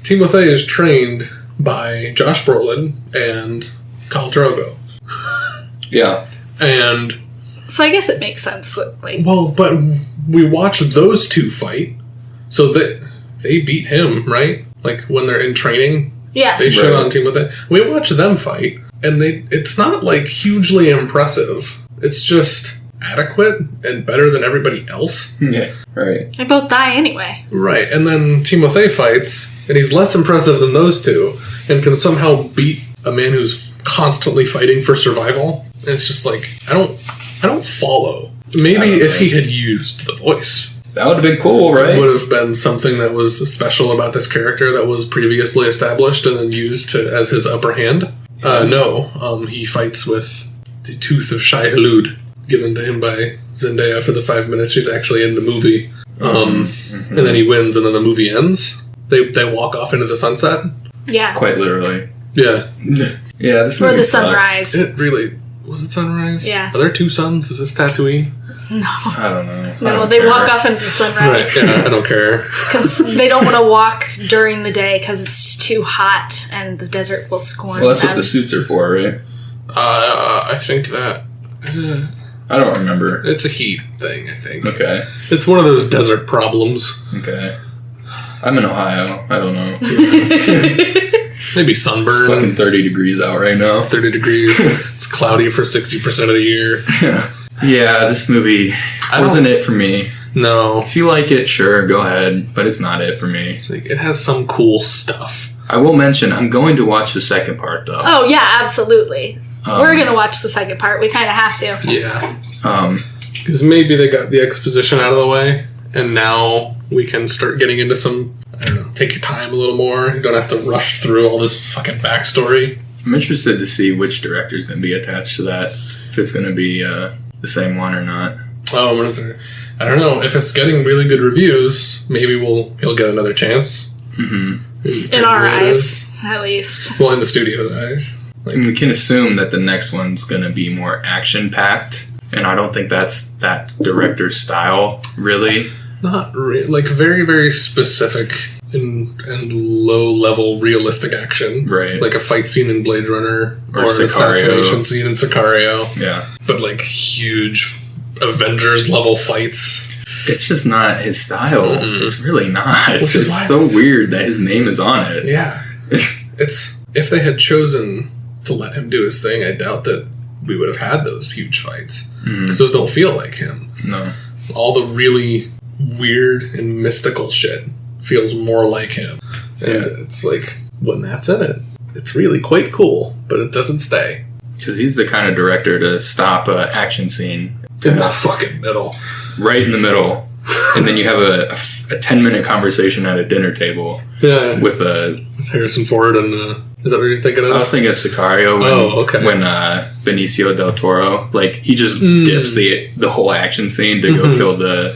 Timothée is trained by Josh Brolin and Khal Drogo. Yeah. And... So I guess it makes sense that, like... Well, but we watch those two fight, so that they beat him, right? Like, when they're in training, they shit on Timothée. We watch them fight, and it's not, like, hugely impressive. It's just... adequate and better than everybody else. Yeah, right. They both die anyway. Right, and then Timothée fights, and he's less impressive than those two, and can somehow beat a man who's constantly fighting for survival. And it's just like, I don't follow. Maybe if he had used the voice. That would have been cool, right? It would have been something that was special about this character that was previously established and then used as his upper hand. No, he fights with the tooth of Shai Hulud, given to him by Zendaya for the 5 minutes she's actually in the movie. And then he wins, and then the movie ends. They walk off into the sunset. Yeah. Quite literally. Yeah. Yeah, this movie Or the sucks. sunrise. It really... Was it sunrise? Yeah. Are there two suns? Is this Tatooine? No. I don't know. No, they walk off into the sunrise. Right, yeah, I don't care. Because they don't want to walk during the day because it's too hot and the desert will scorn them. Well, that's what the suits are for, right? I think that... I don't remember. It's a heat thing, I think. Okay. It's one of those desert problems. Okay. I'm in Ohio. I don't know. Maybe sunburn. It's fucking 30 degrees out right now. 30 degrees. It's cloudy for 60% of the year. Yeah, this movie wasn't it for me. No. If you like it, sure, go ahead. But it's not it for me. It's like, it has some cool stuff. I will mention, I'm going to watch the second part, though. Oh, yeah, absolutely. We're going to watch the second part. We kind of have to. Yeah. Because maybe they got the exposition out of the way, and now we can start getting into some, I don't know, take your time a little more. You don't have to rush through all this fucking backstory. I'm interested to see which director's going to be attached to that. If it's going to be the same one or not. Oh, I don't know. If it's getting really good reviews, maybe he'll get another chance. Mm-hmm. In our eyes, at least. Well, in the studio's eyes. Like, we can assume that the next one's going to be more action-packed And I don't think that's that director's style, really. Not like very, very specific and low-level realistic action. Right. Like a fight scene in Blade Runner or an Sicario. Assassination scene in Sicario. Yeah. But like huge Avengers-level fights. It's just not his style. Mm-mm. It's really not. Which is why so weird that his name is on it. Yeah. It's if they had chosen to let him do his thing, I doubt that we would have had those huge fights. Because those don't feel like him. No. All the really weird and mystical shit feels more like him. And it's like, when that's in it, it's really quite cool, but it doesn't stay. Because he's the kind of director to stop an action scene In the fucking middle. right in the middle, and then you have a 10-minute conversation at a dinner table with Harrison Ford and is that what you're thinking of? I was thinking of Sicario when Benicio del Toro, like, he just dips the whole action scene to go kill the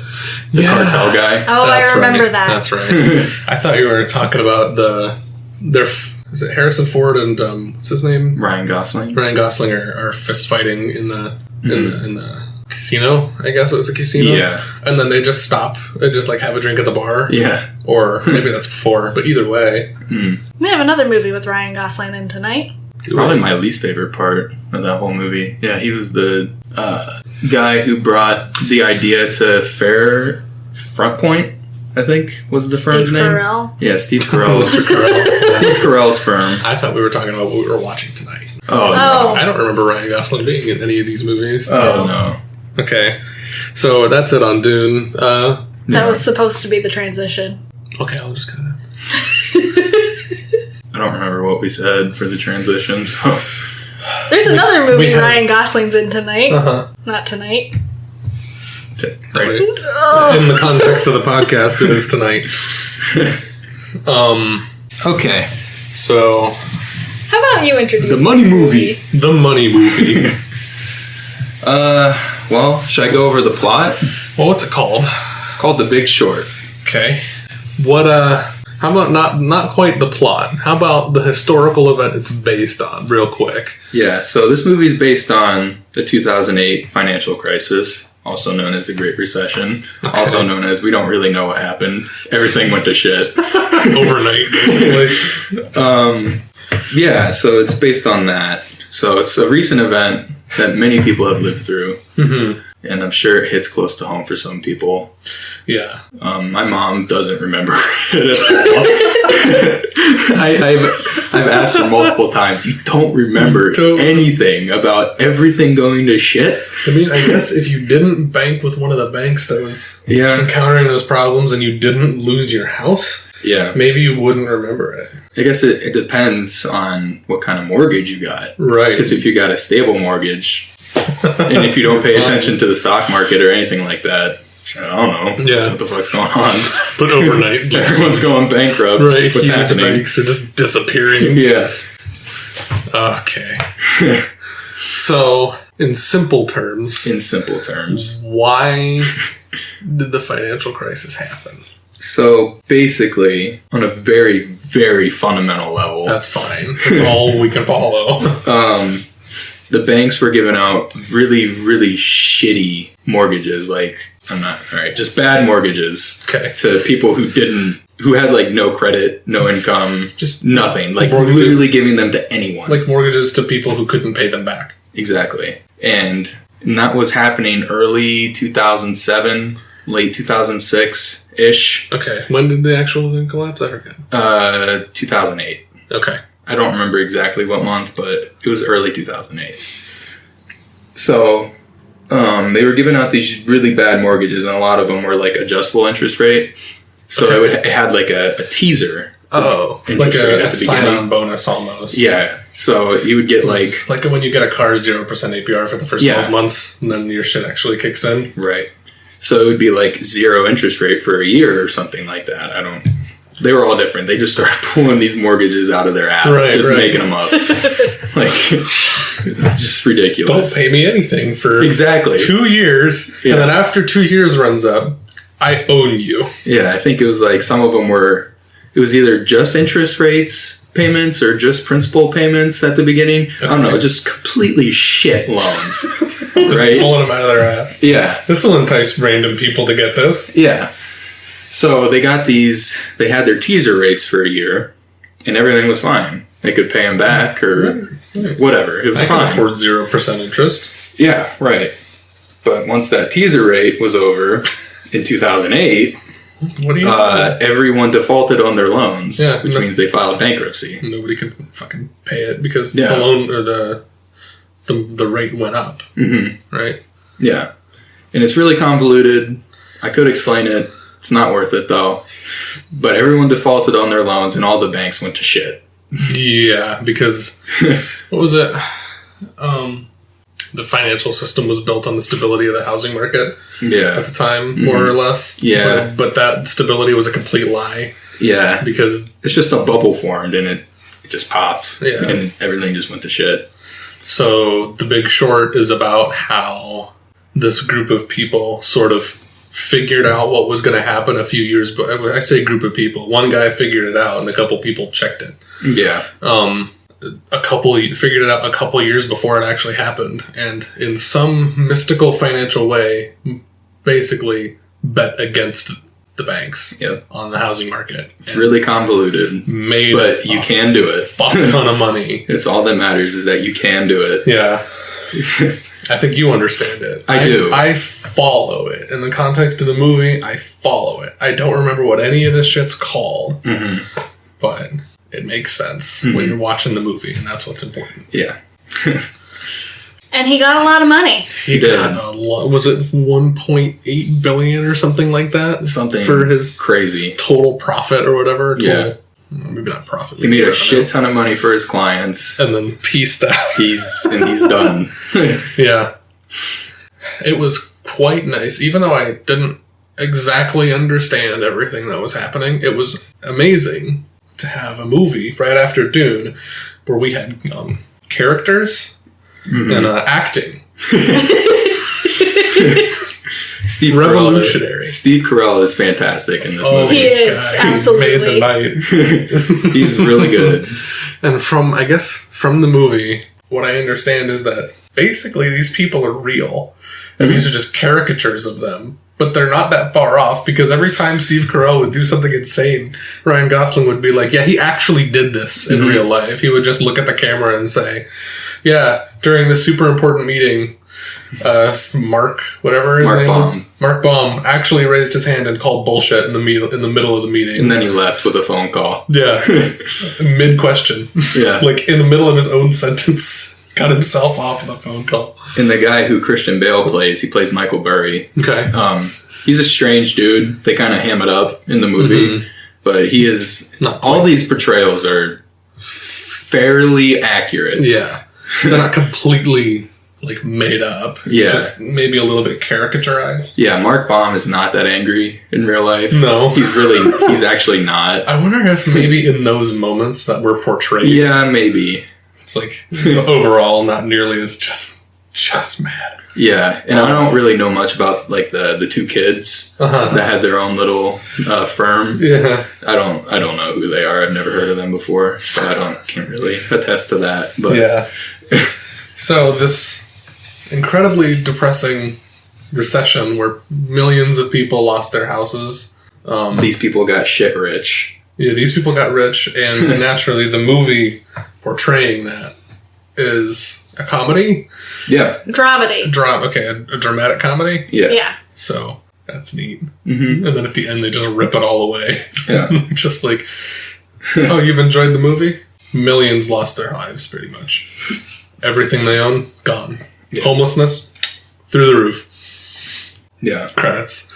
cartel guy. Oh, That's I remember right. that. That's right. I thought you were talking about is it Harrison Ford and what's his name? Ryan Gosling. Ryan Gosling are fist fighting in the casino. I guess it was a casino. Yeah. And then they just stop and just like have a drink at the bar. Yeah. Or maybe that's before, but either way. We have another movie with Ryan Gosling in tonight. Probably my least favorite part of that whole movie. Yeah, he was the guy who brought the idea to Front Point, I think, was the firm's name. Carell. Yeah, Steve Carell. Mr. Carell. Steve Carell's firm. I thought we were talking about what we were watching tonight. Oh, Oh. I don't remember Ryan Gosling being in any of these movies. no. Oh, no. Okay. So that's it on Dune. That was supposed to be the transition. Okay, I'll just cut it out. I don't remember what we said for the transition, so... There's another movie have- Ryan Gosling's in tonight. Uh-huh. Not tonight. Right. In the context of the podcast, it is tonight. Okay. So, How about you introduce The Money this Movie. the money movie. Well, should I go over the plot? Well, what's it called? It's called The Big Short. Okay. What, how about not quite the plot? How about the historical event it's based on, real quick? Yeah, so this movie's based on the 2008 financial crisis, also known as the Great Recession, also known as we don't really know what happened. Everything went to shit. Overnight, basically. Yeah, so it's based on that. So it's a recent event that many people have lived through. Mm-hmm. And I'm sure it hits close to home for some people. Yeah. My mom doesn't remember it at all. I've asked her multiple times, you don't remember anything about everything going to shit? I mean, I guess if you didn't bank with one of the banks that was encountering those problems and you didn't lose your house, maybe you wouldn't remember it. I guess it depends on what kind of mortgage you got. Right. Because if you got a stable mortgage, and if you don't pay attention to the stock market or anything like that, I don't know. Yeah. What the fuck's going on? But overnight, Everyone's going bankrupt. right? What's happening? The banks are just disappearing. Yeah. Okay. So, in simple terms, why did the financial crisis happen? So basically, on a very, very fundamental level, That's fine. That's all we can follow. the banks were giving out really, really shitty mortgages. Just bad mortgages to people who had like no credit, no income, just nothing. Like literally giving them to anyone. Like mortgages to people who couldn't pay them back. Exactly. And that was happening early 2007, late 2006-ish. Okay. When did the actual thing collapse? I forget. 2008. Okay. I don't remember exactly what month, but it was early 2008. So, they were giving out these really bad mortgages, and a lot of them were like adjustable interest rate. So it had like a teaser. Oh, like a sign-on bonus almost. Yeah. So you would get like when you get a car 0% APR for the first 12 months, and then your shit actually kicks in. Right. So it would be like 0 interest rate for a year or something like that. They were all different. They just started pulling these mortgages out of their ass, making them up. Like, just ridiculous. Don't pay me anything for 2 years, and then after 2 years runs up, I own you. Yeah, I think it was like some of them were, it was either just interest rates payments or just principal payments at the beginning. I don't know, just completely shit loans. Just right? pulling them out of their ass. Yeah. This will entice random people to get this. Yeah. So they had their teaser rates for a year, and everything was fine. They could pay them back or whatever. It was fine. I can afford 0% interest. Yeah, right. But once that teaser rate was over in 2008, what do you everyone defaulted on their loans, Yeah, which means they filed bankruptcy. Nobody could fucking pay it because the loan or the rate went up. Mm-hmm. Right? Yeah. And it's really convoluted. I could explain it. It's not worth it, though. But everyone defaulted on their loans, and all the banks went to shit. Yeah, because... what was it? The financial system was built on the stability of the housing market at the time, more or less. Yeah. But that stability was a complete lie. Yeah. Because... it's just a bubble formed, and it just popped. Yeah. And everything just went to shit. So The Big Short is about how this group of people sort of figured out what was going to happen a few years, but I say group of people. One guy figured it out, and a couple people checked it. Yeah. A couple figured it out a couple years before it actually happened, and in some mystical financial way, basically bet against the banks on the housing market. It's really convoluted, but you can do it. Fuck ton of money. It's all that matters is that you can do it. Yeah. I think you understand it. I do. I follow it. In the context of the movie, I follow it. I don't remember what any of this shit's called, but it makes sense when you're watching the movie, and that's what's important. Yeah. And he got a lot of money. He did. Got a lot. Was it 1.8 billion or something like that? Something for his crazy total profit or whatever. Yeah. Maybe not profit. He made a shit ton of money for his clients. And then pieced out. He's done. Yeah. It was quite nice. Even though I didn't exactly understand everything that was happening, it was amazing to have a movie right after Dune where we had characters and acting. Steve Revolutionary. Steve Carell is fantastic in this movie. He is, absolutely. He made the night. He's really good. And from the movie, what I understand is that basically these people are real. And these are just caricatures of them. But they're not that far off, because every time Steve Carell would do something insane, Ryan Gosling would be like, yeah, he actually did this in real life. He would just look at the camera and say, yeah, during this super important meeting, Mark Baum actually raised his hand and called bullshit in the middle of the meeting. And then he left with a phone call. Yeah. Mid-question. Yeah. Like, in the middle of his own sentence. Got himself off with a phone call. And the guy who Christian Bale plays, he plays Michael Burry. Okay. He's a strange dude. They kind of ham it up in the movie. But he is... all these portrayals are fairly accurate. Yeah. They're not completely... like made up. It's just maybe a little bit caricaturized. Yeah, Mark Baum is not that angry in real life. No. He's actually not. I wonder if maybe in those moments that were portrayed. Yeah, maybe. It's like overall not nearly as just mad. Yeah, and I don't really know much about like the two kids that had their own little firm. Yeah. I don't know who they are. I've never heard of them before, so can't really attest to that. But yeah. So this incredibly depressing recession where millions of people lost their houses. These people got shit rich. Yeah, these people got rich, and naturally the movie portraying that is a comedy. Yeah. Dramedy. A dramatic comedy? Yeah. Yeah. So that's neat. And then at the end they just rip it all away. Yeah. Just like, oh, you've enjoyed the movie? Millions lost their lives, pretty much. Everything they own, gone. Yeah. Homelessness, through the roof. Yeah. Credits.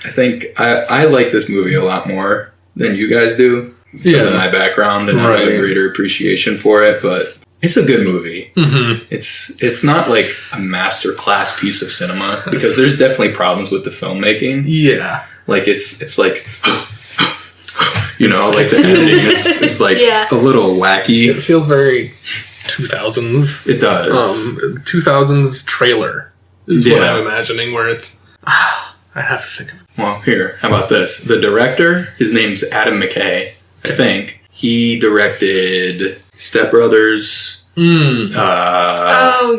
I think I like this movie a lot more than you guys do because of my background and I have a greater appreciation for it, but it's a good movie. It's not like a masterclass piece of cinema because there's definitely problems with the filmmaking. Yeah. Like it's like like the editing it's like a little wacky. It feels very 2000s. It does. 2000s trailer is what I'm imagining, where it's I have to think of it. Well, here, how about this? The director, his name's Adam McKay. I think. He directed Step Brothers.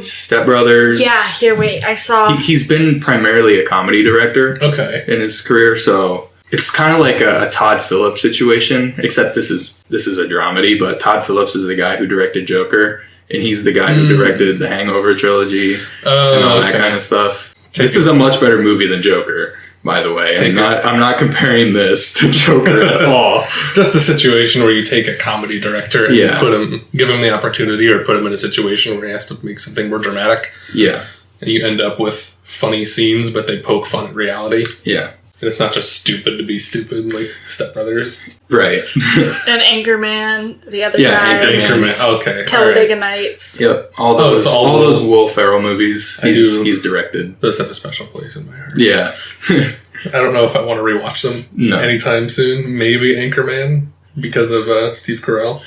Step Brothers. Yeah, here, wait. I saw... He's been primarily a comedy director in his career, so it's kind of like a Todd Phillips situation, except this is a dramedy, but Todd Phillips is the guy who directed Joker, and he's the guy who directed the Hangover trilogy and all that kind of stuff. This is a much better movie than Joker, by the way. I'm not comparing this to Joker at all. Just the situation where you take a comedy director and give him the opportunity or put him in a situation where he has to make something more dramatic. Yeah. And you end up with funny scenes, but they poke fun at reality. Yeah. And it's not just stupid to be stupid, like Step Brothers. Right. And Anchorman, the other guy. Anchorman. Okay. Talladega Nights. Yep. All those Will Ferrell movies he's directed. Those have a special place in my heart. Yeah. I don't know if I want to rewatch them anytime soon. Maybe Anchorman because of Steve Carell.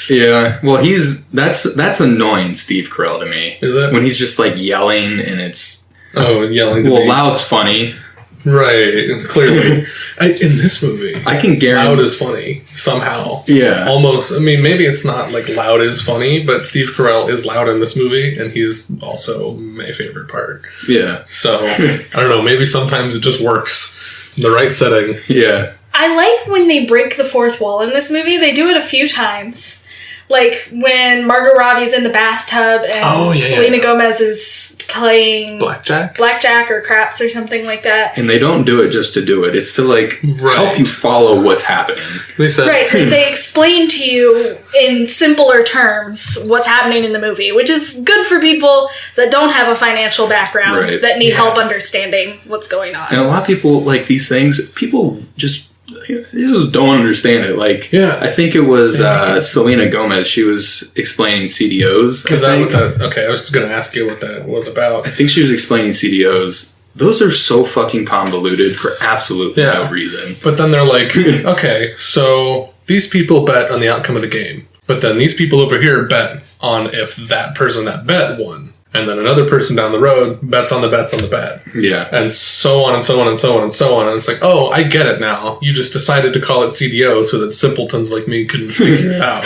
Yeah. Well, that's annoying Steve Carell to me. Is it? When he's just like yelling and it's... yelling. Well, loud's funny. Right, clearly. In this movie, I can guarantee loud is funny somehow. Yeah, almost. I mean, maybe it's not like loud is funny, but Steve Carell is loud in this movie, and he's also my favorite part. Yeah. So I don't know. Maybe sometimes it just works in the right setting. Yeah. I like when they break the fourth wall in this movie. They do it a few times. Like when Margot Robbie's in the bathtub and Selena Gomez is playing blackjack or craps or something like that. And they don't do it just to do it. It's to help you follow what's happening. Right. They explain to you in simpler terms what's happening in the movie, which is good for people that don't have a financial background that need help understanding what's going on. And a lot of people like these things. People just don't understand it. I think it was Selena Gomez. She was explaining CDOs. I was going to ask you what that was about. I think she was explaining CDOs. Those are so fucking convoluted for absolutely no reason. But then they're like, okay, so these people bet on the outcome of the game. But then these people over here bet on if that person that bet won. And then another person down the road bets on the bets on the bet. Yeah. And so on and so on and so on and so on. And it's like, oh, I get it now. You just decided to call it CDO so that simpletons like me couldn't figure it out.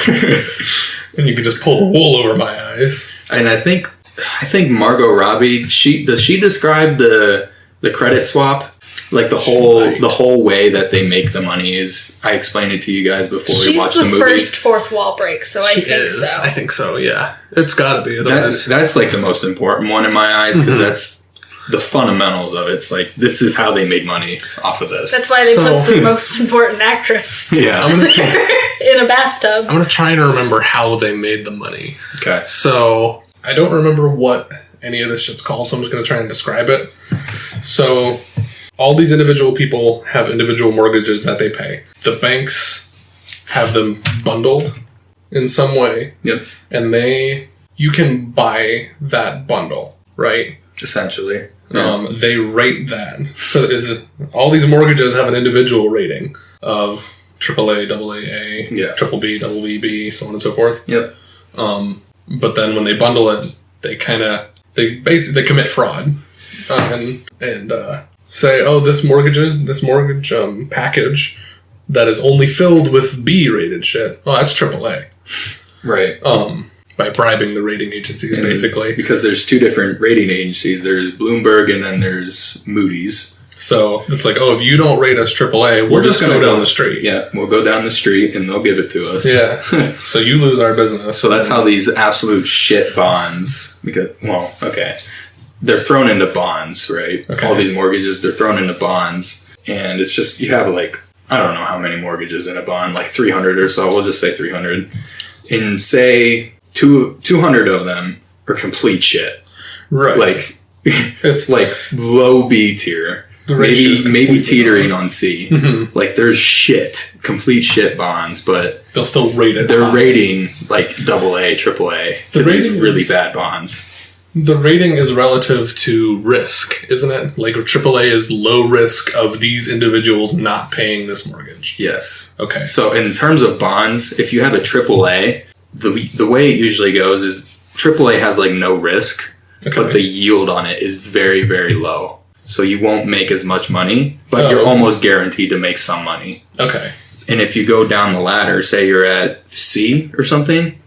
And you could just pull the wool over my eyes. And I think Margot Robbie, does she describe the credit swap? Like the whole way that they make the money is, I explained it to you guys before we watched the movie. She's the first fourth wall break, so I think so. I think so, yeah. It's gotta be. That's like the most important one in my eyes, because that's the fundamentals of it. It's like, this is how they make money off of this. That's why they put the most important actress in a bathtub. I'm gonna try and remember how they made the money. Okay. So, I don't remember what any of this shit's called, so I'm just gonna try and describe it. So... all these individual people have individual mortgages that they pay. The banks have them bundled in some way. Yep. And you can buy that bundle, right? Essentially. Yeah. They rate that. So all these mortgages have an individual rating of AAA, AA, triple B, double BB, so on and so forth. Yep. But then when they bundle it, they basically commit fraud. And say, oh, this mortgage package that is only filled with B-rated shit. Oh, that's AAA. Right. By bribing the rating agencies, basically. Because there's two different rating agencies. There's Bloomberg and then there's Moody's. So it's like, oh, if you don't rate us AAA, we're just going to go down the street. Yeah, we'll go down the street and they'll give it to us. Yeah. So you lose our business. So that's how these absolute shit bonds, they're thrown into bonds, right? Okay. All these mortgages, they're thrown into bonds. And it's just, you have I don't know how many mortgages in a bond, 300 or so. We'll just say 300. And say 200 of them are complete shit. Right. It's low B tier. Maybe teetering on C. Mm-hmm. There's complete shit bonds, but they'll still rate it. They're rating AA, AAA to these really bad bonds. The rating is relative to risk, isn't it? AAA is low risk of these individuals not paying this mortgage. Yes. Okay. So in terms of bonds, if you have a AAA, the way it usually goes is AAA has no risk, but the yield on it is very, very low. So you won't make as much money, but you're almost guaranteed to make some money. Okay. And if you go down the ladder, say you're at C or something,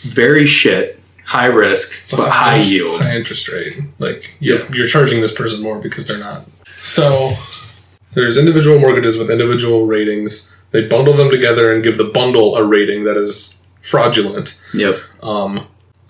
very shit, high risk, but high yield. High interest rate. Like, you're charging this person more because they're not. So, there's individual mortgages with individual ratings. They bundle them together and give the bundle a rating that is fraudulent. Yep.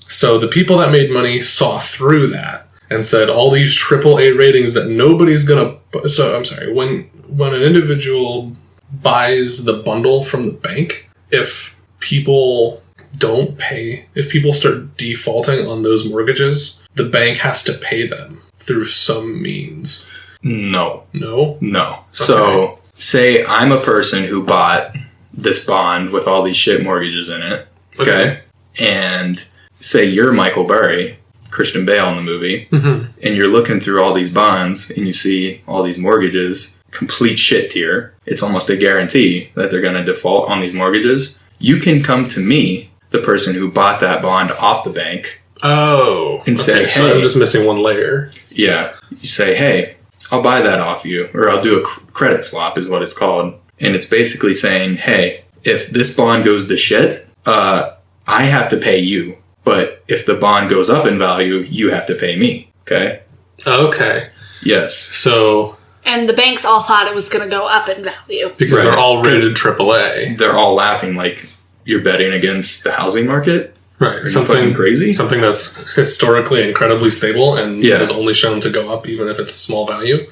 So the people that made money saw through that and said all these AAA ratings that nobody's gonna. So I'm sorry. When an individual buys the bundle from the bank, if people don't pay, if people start defaulting on those mortgages, the bank has to pay them through some means. No. Okay. So say I'm a person who bought this bond with all these shit mortgages in it. Okay. And say you're Michael Burry, Christian Bale in the movie, and you're looking through all these bonds and you see all these mortgages, complete shit tier. It's almost a guarantee that they're going to default on these mortgages. You can come to me, the person who bought that bond off the bank. Oh. And say, hey. So I'm just missing one layer. Yeah. You say, hey, I'll buy that off you, or I'll do a credit swap is what it's called. And it's basically saying, hey, if this bond goes to shit, I have to pay you. But if the bond goes up in value, you have to pay me. Okay? Okay. Yes. So... And the banks all thought it was going to go up in value. Because they're all rated AAA. They're all laughing like you're betting against the housing market. Right. Are something fucking crazy? Something that's historically incredibly stable and is only shown to go up even if it's a small value.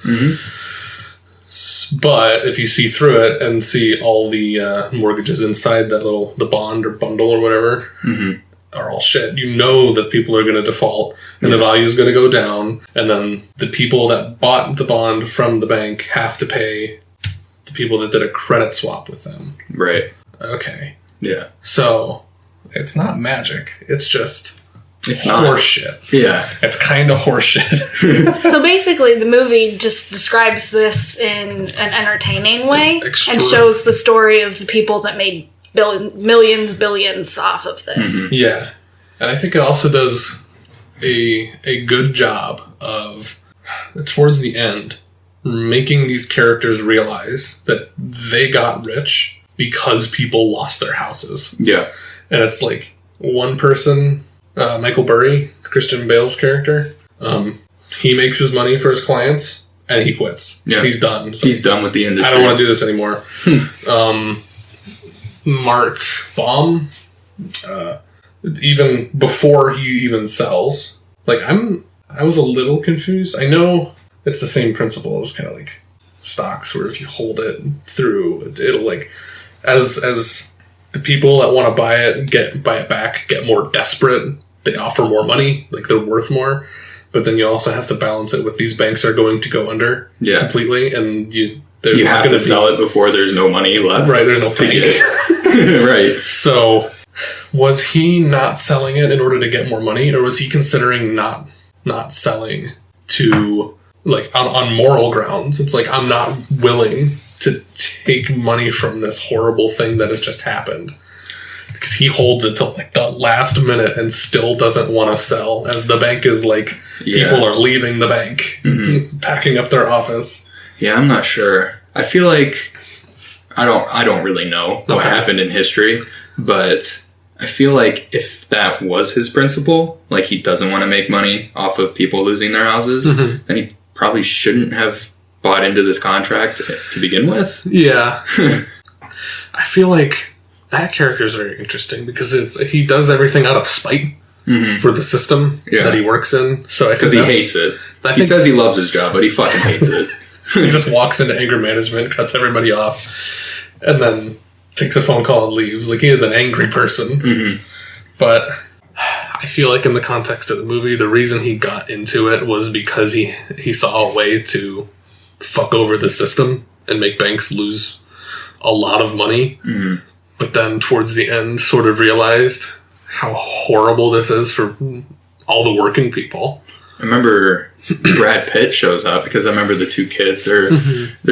But if you see through it and see all the mortgages inside that the bond or bundle or whatever are all shit, you know that people are going to default and the value is going to go down, and then the people that bought the bond from the bank have to pay the people that did a credit swap with them. Right. Okay. Yeah. So it's not magic. It's just it's horse shit. Yeah. It's kind of horse shit. So basically, the movie just describes this in an entertaining way and shows the story of the people that made billions off of this. Yeah. And I think it also does a good job of, towards the end, making these characters realize that they got rich because people lost their houses. Yeah. And it's like one person, Michael Burry, Christian Bale's character, he makes his money for his clients and he quits. Yeah. He's done. So he's done with the industry. I don't want to do this anymore. Mark Baum, even before he even sells, like I was a little confused. I know it's the same principle as kind of like stocks, where if you hold it through, it'll like as the people that want to buy it back get more desperate. They offer more money, like they're worth more. But then you also have to balance it with these banks are going to go under completely, and you have to sell it before there's no money left. Right, there's no bank. Right. So, was he not selling it in order to get more money, or was he considering not selling to, like, on moral grounds? It's like, I'm not willing to take money from this horrible thing that has just happened. Because he holds it till like the last minute and still doesn't want to sell, as the bank is like, people are leaving the bank, packing up their office. Yeah, I'm not sure. I feel like I don't really know what happened in history, but I feel like if that was his principle, like he doesn't want to make money off of people losing their houses, then he probably shouldn't have bought into this contract to begin with. Yeah. I feel like that character is very interesting because he does everything out of spite for the system that he works in. So because he hates it. He says he loves his job, but he fucking hates it. He just walks into anger management, cuts everybody off, and then takes a phone call and leaves. Like, he is an angry person. But I feel like in the context of the movie, the reason he got into it was because he saw a way to fuck over the system and make banks lose a lot of money. But then towards the end sort of realized how horrible this is for all the working people. I remember Brad Pitt shows up because I remember the two kids, they're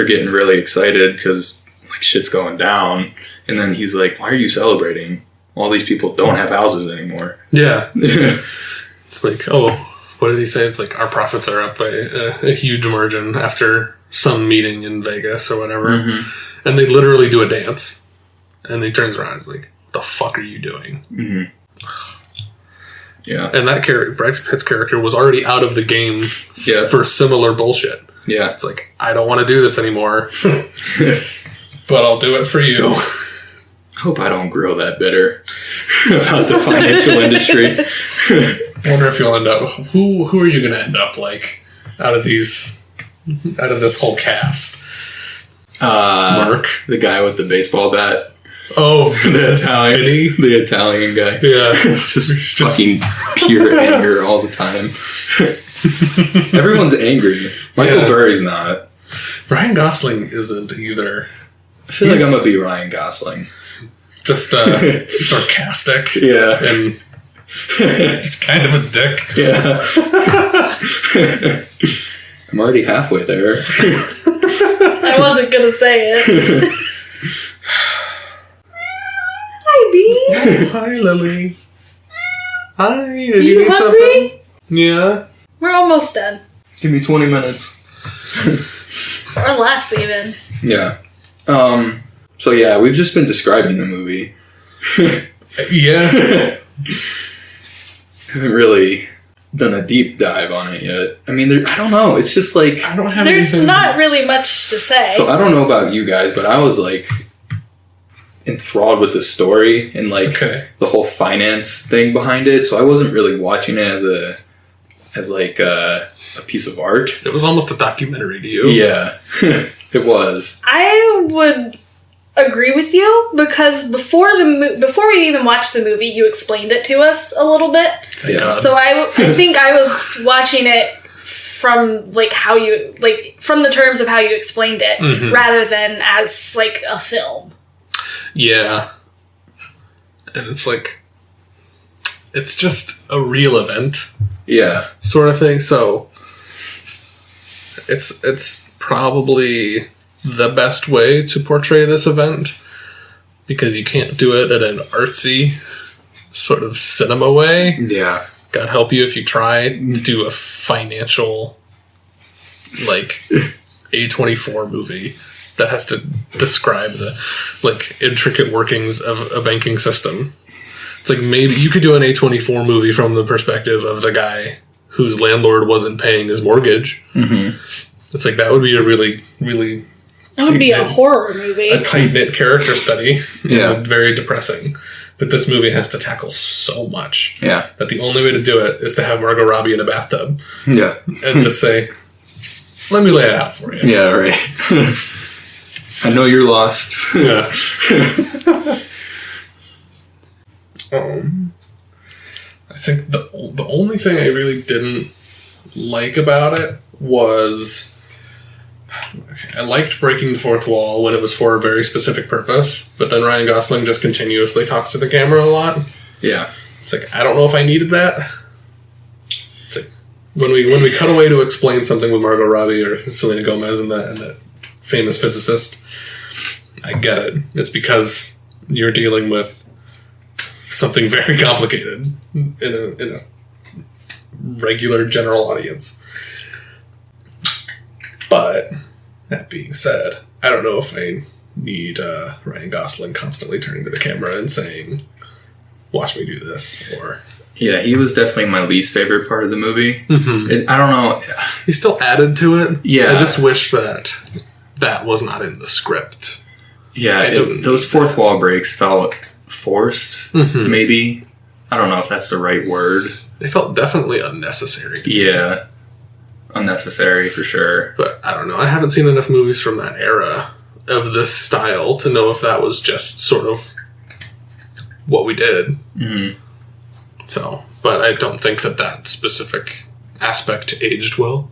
getting really excited because like shit's going down, and then he's like, why are you celebrating? All these people don't have houses anymore. Yeah. It's like, oh, what did he say? It's like, our profits are up by a huge margin after some meeting in Vegas or whatever. And they literally do a dance. And he turns around and is like, the fuck are you doing? Mm-hmm. Yeah. And that Brad Pitt's character was already out of the game for similar bullshit. Yeah. It's like, I don't want to do this anymore. But I'll do it for you. I hope I don't grow that bitter about the financial industry. I wonder if you'll end up... Who are you going to end up like out of this whole cast? Mark. The guy with the baseball bat. Oh, the Italian guy. Yeah. just fucking pure anger all the time. Everyone's angry. Michael Burry's not. Ryan Gosling isn't either. I feel like I'm gonna be Ryan Gosling. Just sarcastic. Yeah. And just kind of a dick. Yeah. I'm already halfway there. I wasn't gonna say it. Hi, Bee. Oh, hi, Lily. Hi. Did You need hungry? something? Yeah. We're almost done. Give me 20 minutes. Or less, even. Yeah. So yeah, we've just been describing the movie. Yeah. Haven't really done a deep dive on it yet. I mean, I don't know. It's just like... I don't have There's anything not really much to say. So I don't know about you guys, but I was like enthralled with the story and like the whole finance thing behind it. So I wasn't really watching it as a piece of art. It was almost a documentary to you. Yeah, it was. I would agree with you because before we even watched the movie, you explained it to us a little bit. Yeah. So I think I was watching it from from the terms of how you explained it, rather than as like a film. Yeah. And it's like, it's just a real event. Yeah. Sort of thing. So it's probably the best way to portray this event because you can't do it in an artsy sort of cinema way. Yeah. God help you if you try to do a financial like A24 movie that has to describe the like intricate workings of a banking system. It's like maybe you could do an A24 movie from the perspective of the guy whose landlord wasn't paying his mortgage. Mm-hmm. It's like that would be a really, really... That would be a horror movie. A tight-knit character study. Yeah. Very depressing. But this movie has to tackle so much. Yeah. That the only way to do it is to have Margot Robbie in a bathtub. Yeah. And just say, let me lay it out for you. Yeah, right. I know you're lost. Yeah. I think the only thing I really didn't like about it was I liked breaking the fourth wall when it was for a very specific purpose, but then Ryan Gosling just continuously talks to the camera a lot. Yeah. It's like, I don't know if I needed that. It's like when we cut away to explain something with Margot Robbie or Selena Gomez and that famous physicist, I get it. It's because you're dealing with something very complicated in a regular general audience. But that being said, I don't know if I need Ryan Gosling constantly turning to the camera and saying, "Watch me do this," or yeah, he was definitely my least favorite part of the movie. Mm-hmm. I don't know. He still added to it. Yeah, I just wish that was not in the script. Yeah, those fourth wall breaks felt forced, maybe. I don't know if that's the right word. They felt definitely unnecessary. Yeah. Unnecessary, for sure. But I don't know. I haven't seen enough movies from that era of this style to know if that was just sort of what we did. Mm-hmm. So, but I don't think that specific aspect aged well.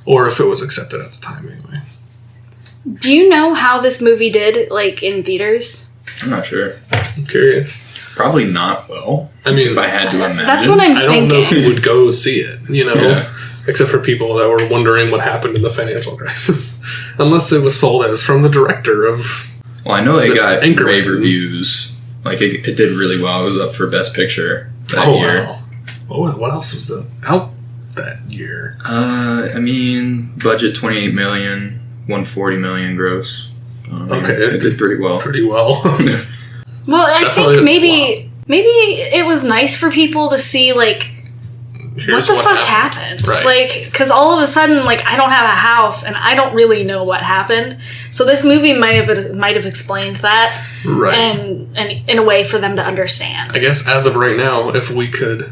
Or if it was accepted at the time, anyway. Do you know how this movie did, like, in theaters? I'm not sure. I'm curious. Probably not well. I mean, if I had to imagine. That's what I'm thinking. I don't know who would go see it, you know? Yeah. Except for people that were wondering what happened in the financial crisis. Unless it was sold as from the director of... Well, I know it got rave reviews. Like, it did really well. It was up for Best Picture that year. Wow. Oh, what else was out that year? I mean, budget $28 million, $140 million gross. Okay, it did pretty well. Pretty well. Well, I Definitely think maybe it was nice for people to see, like, Here's what the fuck happened? Right. Like, because all of a sudden, like, I don't have a house and I don't really know what happened. So this movie might have explained that, Right. and in a way for them to understand. I guess as of right now, if we could,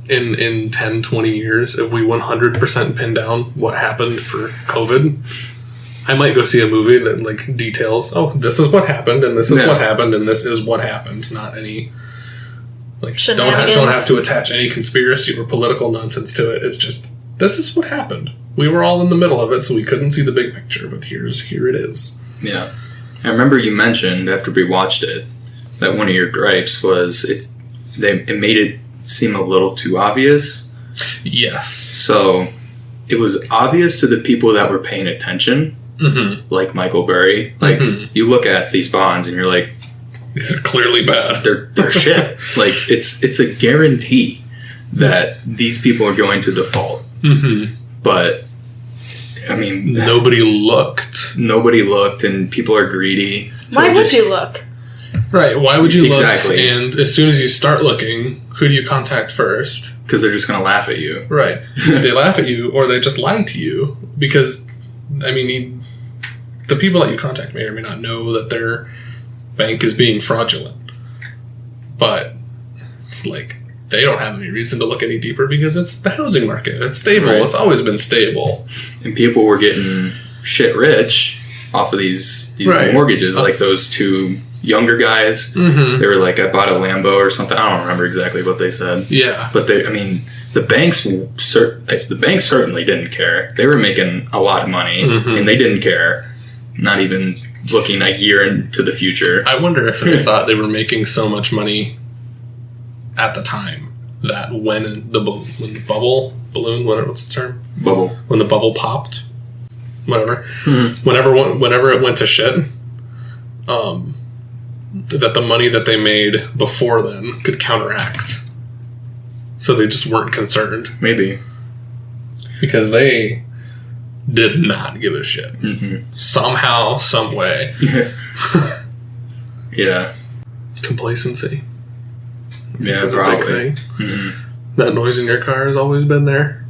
in 10, 20 years, if we 100% pin down what happened for COVID, I might go see a movie that, like, details, oh, this is what happened, and this is what happened, and this is what happened. Not any, like, don't have to attach any conspiracy or political nonsense to it. It's just, this is what happened. We were all in the middle of it, so we couldn't see the big picture, but here it is. Yeah. I remember you mentioned, after we watched it, that one of your gripes was it made it seem a little too obvious. Yes. So, it was obvious to the people that were paying attention, like Michael Burry. Like, you look at these bonds and you're like, these are clearly bad. They're shit. Like, it's a guarantee that these people are going to default. But, I mean... Nobody looked, and people are greedy. So Why would you look? Right, why would you Exactly. look? And as soon as you start looking, who do you contact first? Because they're just going to laugh at you. Right. They laugh at you, or they just lie to you. Because, I mean, the people that you contact may or may not know that their bank is being fraudulent. But, like, they don't have any reason to look any deeper because it's the housing market. It's stable. Right. It's always been stable. And people were getting shit rich off of these Right. mortgages, like those two younger guys. They were like, I bought a Lambo or something. I don't remember exactly what they said. Yeah. But the banks certainly didn't care. They were making a lot of money, and they didn't care. Not even looking a year into the future. I wonder if they thought they were making so much money at the time that when the balloon, what's the term? Bubble. When the bubble popped, whatever. Whenever it went to shit, that the money that they made before then could counteract. So they just weren't concerned. Maybe. Because they did not give a shit. Somehow, some way. Yeah. Complacency. Yeah, It's probably. a big thing. That noise in your car has always been there.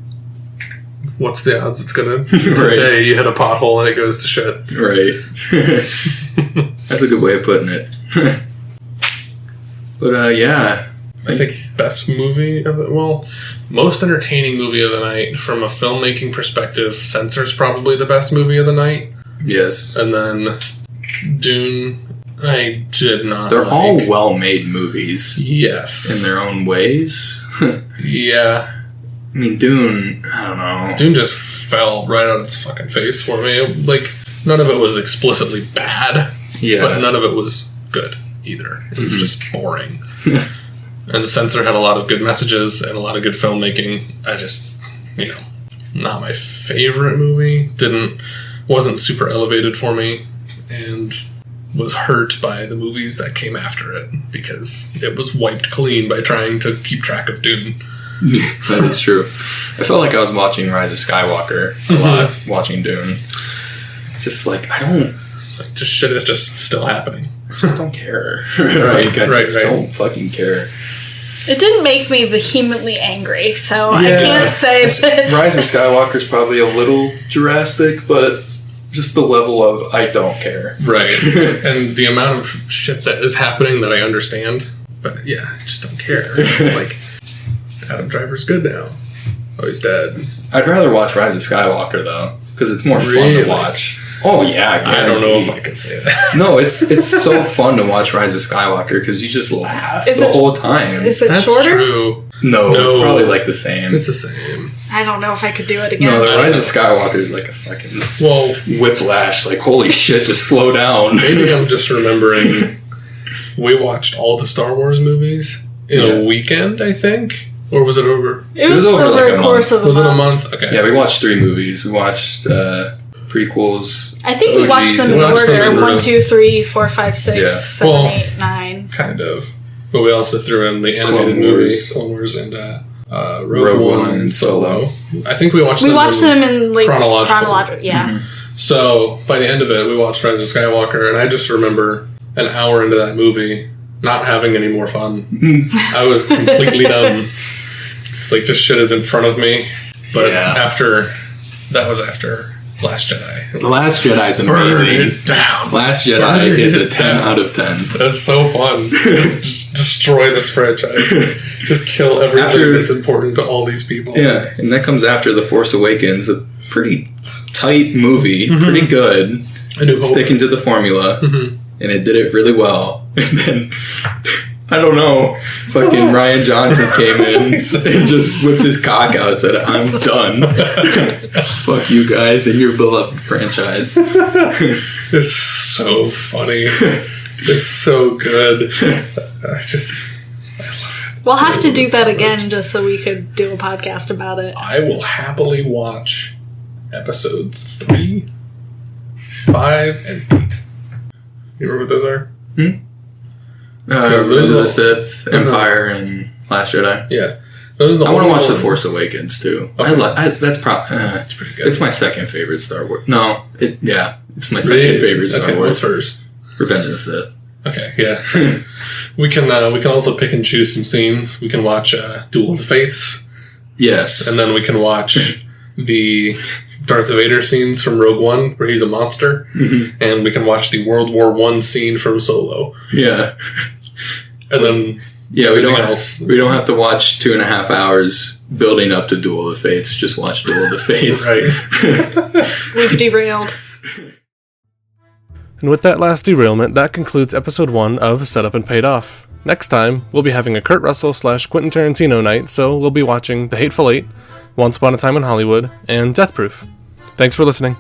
What's the odds it's gonna... Today you hit a pothole and it goes to shit. Right. That's a good way of putting it. But, yeah. I think best movie of the... Well, most entertaining movie of the night from a filmmaking perspective, Censor is probably the best movie of the night. Yes. And then Dune, I did not They're like. all well-made movies. Yes. In their own ways. Yeah. I mean, Dune, I don't know. Dune just fell right on its fucking face for me. Like, none of it was explicitly bad. Yeah. But none of it was good either. It was just boring. And Censor had a lot of good messages and a lot of good filmmaking. I just, not my favorite movie. Wasn't super elevated for me, and was hurt by the movies that came after it because it was wiped clean by trying to keep track of Dune. That is true. I felt like I was watching Rise of Skywalker a lot, watching Dune. Just like, It's like, just shit is just still happening. I just don't care. Right, I just don't fucking care. It didn't make me vehemently angry, so I can't say that. Rise of Skywalker is probably a little drastic, but just the level of I don't care. Right. And the amount of shit that is happening that I understand, but yeah, I just don't care. It's like, Adam Driver's good now. Oh, he's dead. I'd rather watch Rise of Skywalker, though, because it's more fun Really? to watch. Oh, yeah, I don't know if I can say that. No, it's so fun to watch Rise of Skywalker because you just laugh whole time. Is it That's shorter? true. No, it's probably like the same. It's the same. I don't know if I could do it again. No, the Rise of Skywalker is like a fucking Well, whiplash. Like, holy shit, just slow down. maybe I'm just remembering we watched all the Star Wars movies in a weekend, I think. Or was it over? It was over like a a course of a Was it a month. month? Okay. Yeah, we watched 3 movies. We watched prequels. I think we watched them in We watched them in order. order. 1, 2, 3, 4, 5, 6, Yeah. 7, Well, 8, 9. Kind of. But we also threw in the animated Clone Wars. movies, Clone Wars, and Rogue One and Solo. I think we watched them. We watched them in like chronological. Yeah. So, by the end of it, we watched Rise of Skywalker, and I just remember an hour into that movie not having any more fun. I was completely done. It's like, this shit is in front of me. But that was after Last Jedi. The Last Jedi is Burn amazing. it down. Last Jedi is a 10 out of 10. That's so fun. Just destroy this franchise. Just kill everything that's important to all these people. Yeah, and that comes after The Force Awakens, a pretty tight movie, pretty good, sticking to the formula, and it did it really well. And then, I don't know, fucking Ryan Johnson came in and just whipped his cock out and said, I'm done. Fuck you guys and your beloved franchise. It's so funny. It's so good. I love it. We'll have to do that again just so we could do a podcast about it. I will happily watch episodes 3, 5, and 8. You remember what those are? Those are the Sith, Empire, and Last Jedi. Yeah. Those are the I want to watch The Force Awakens, too. Okay. That's pretty good. It's my second favorite Star Wars. No, it's my second favorite Star Wars. What's first? Revenge of the Sith. Okay, yeah. we can also pick and choose some scenes. We can watch Duel of the Fates. Yes. And then we can watch the Darth Vader scenes from Rogue One, where he's a monster. And we can watch the World War I scene from Solo. Yeah. And then we don't have to watch 2.5 hours building up to Duel of the Fates. Just watch Duel of the Fates. Right. We've derailed. And with that last derailment, that concludes episode 1 of Set Up and Paid Off. Next time, we'll be having a Kurt Russell / Quentin Tarantino night, so we'll be watching The Hateful Eight, Once Upon a Time in Hollywood, and Death Proof. Thanks for listening.